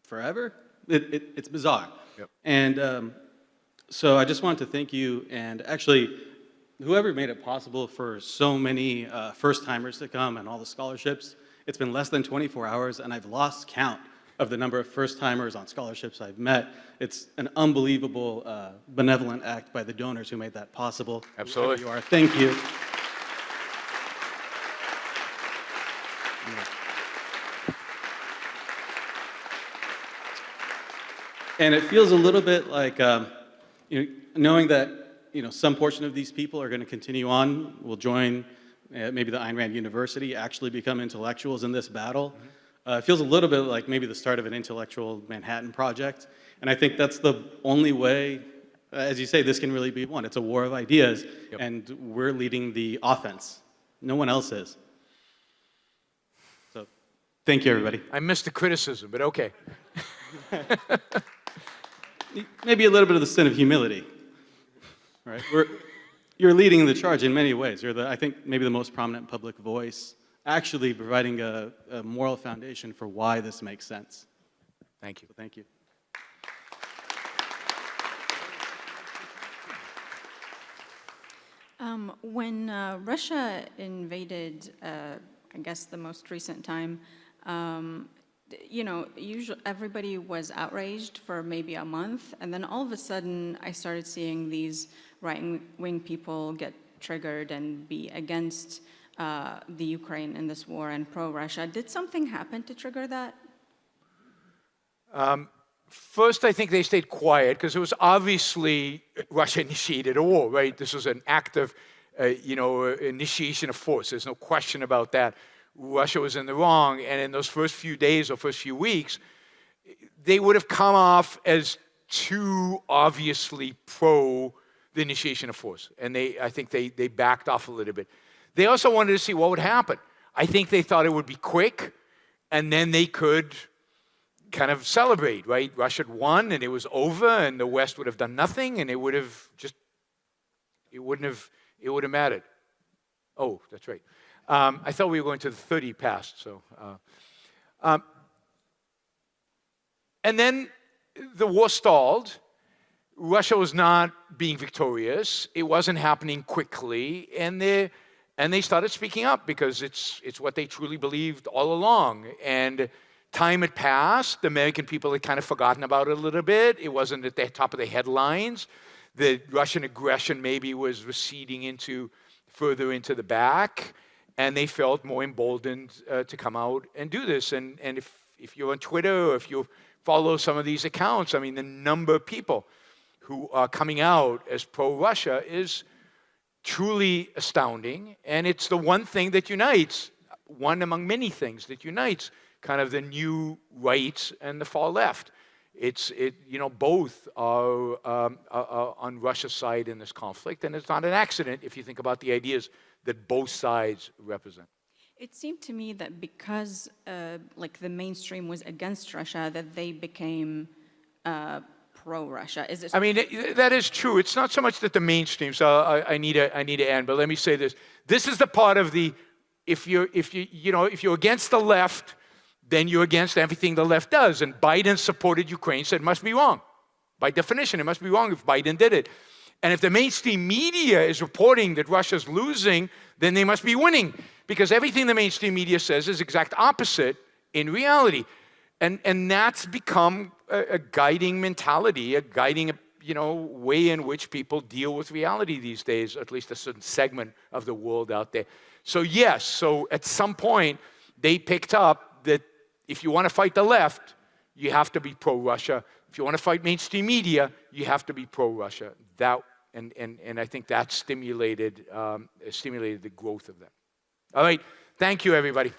forever. It's bizarre. Yep. And so I just want to thank you, and actually, whoever made it possible for so many first-timers to come and all the scholarships. It's been less than 24 hours, and I've lost count of the number of first-timers on scholarships I've met. It's an unbelievable, benevolent act by the donors who made that possible. Absolutely. Whoever you are, thank you. And it feels a little bit like, knowing that, some portion of these people are going to continue on, will join maybe the Ayn Rand University, actually become intellectuals in this battle. It feels a little bit like maybe the start of an intellectual Manhattan Project. And I think that's the only way, as you say, this can really be won. It's a war of ideas, and we're leading the offense. No one else is. So, thank you, everybody. I missed the criticism, but okay. Maybe a little bit of the sin of humility, right? You're leading the charge in many ways. You're I think, maybe the most prominent public voice, actually providing a moral foundation for why this makes sense. Thank you. So thank you. When Russia invaded, I guess the most recent time, usually everybody was outraged for maybe a month, and then all of a sudden I started seeing these right-wing people get triggered and be against the Ukraine in this war and pro-Russia. Did something happen to trigger that? First, I think they stayed quiet because it was obviously Russia initiated a war, right? This was an act of, initiation of force. There's no question about that. Russia was in the wrong, and in those first few days or first few weeks, they would have come off as too obviously pro the initiation of force. And I think they backed off a little bit. They also wanted to see what would happen. I think they thought it would be quick, and then they could kind of celebrate, right? Russia had won, and it was over, and the West would have done nothing, and it wouldn't have mattered. Oh, that's right. I thought we were going to the 30 past, so. And then the war stalled. Russia was not being victorious. It wasn't happening quickly, and they started speaking up because it's what they truly believed all along. And time had passed. The American people had kind of forgotten about it a little bit. It wasn't at the top of the headlines. The Russian aggression maybe was receding further into the back, and they felt more emboldened to come out and do this. And if you're on Twitter or if you follow some of these accounts, I mean, the number of people who are coming out as pro-Russia is truly astounding. And it's the one thing that unites, one among many things that unites kind of the new right and the far left. Both are on Russia's side in this conflict, and it's not an accident if you think about the ideas that both sides represent. It seemed to me that because the mainstream was against Russia, that they became pro-Russia. Is this? I mean, that is true. It's not so much that the mainstream. So I need to end, but let me say this. This is the part of the if you're against the left, then you're against everything the left does. And Biden supported Ukraine, said it must be wrong. By definition, it must be wrong if Biden did it. And if the mainstream media is reporting that Russia's losing, then they must be winning. Because everything the mainstream media says is exact opposite in reality. And that's become a guiding mentality, a guiding way in which people deal with reality these days, at least a certain segment of the world out there. So yes, so at some point, they picked up that if you want to fight the left, you have to be pro-Russia. If you want to fight mainstream media, you have to be pro-Russia. And I think that stimulated the growth of them. All right, thank you, everybody.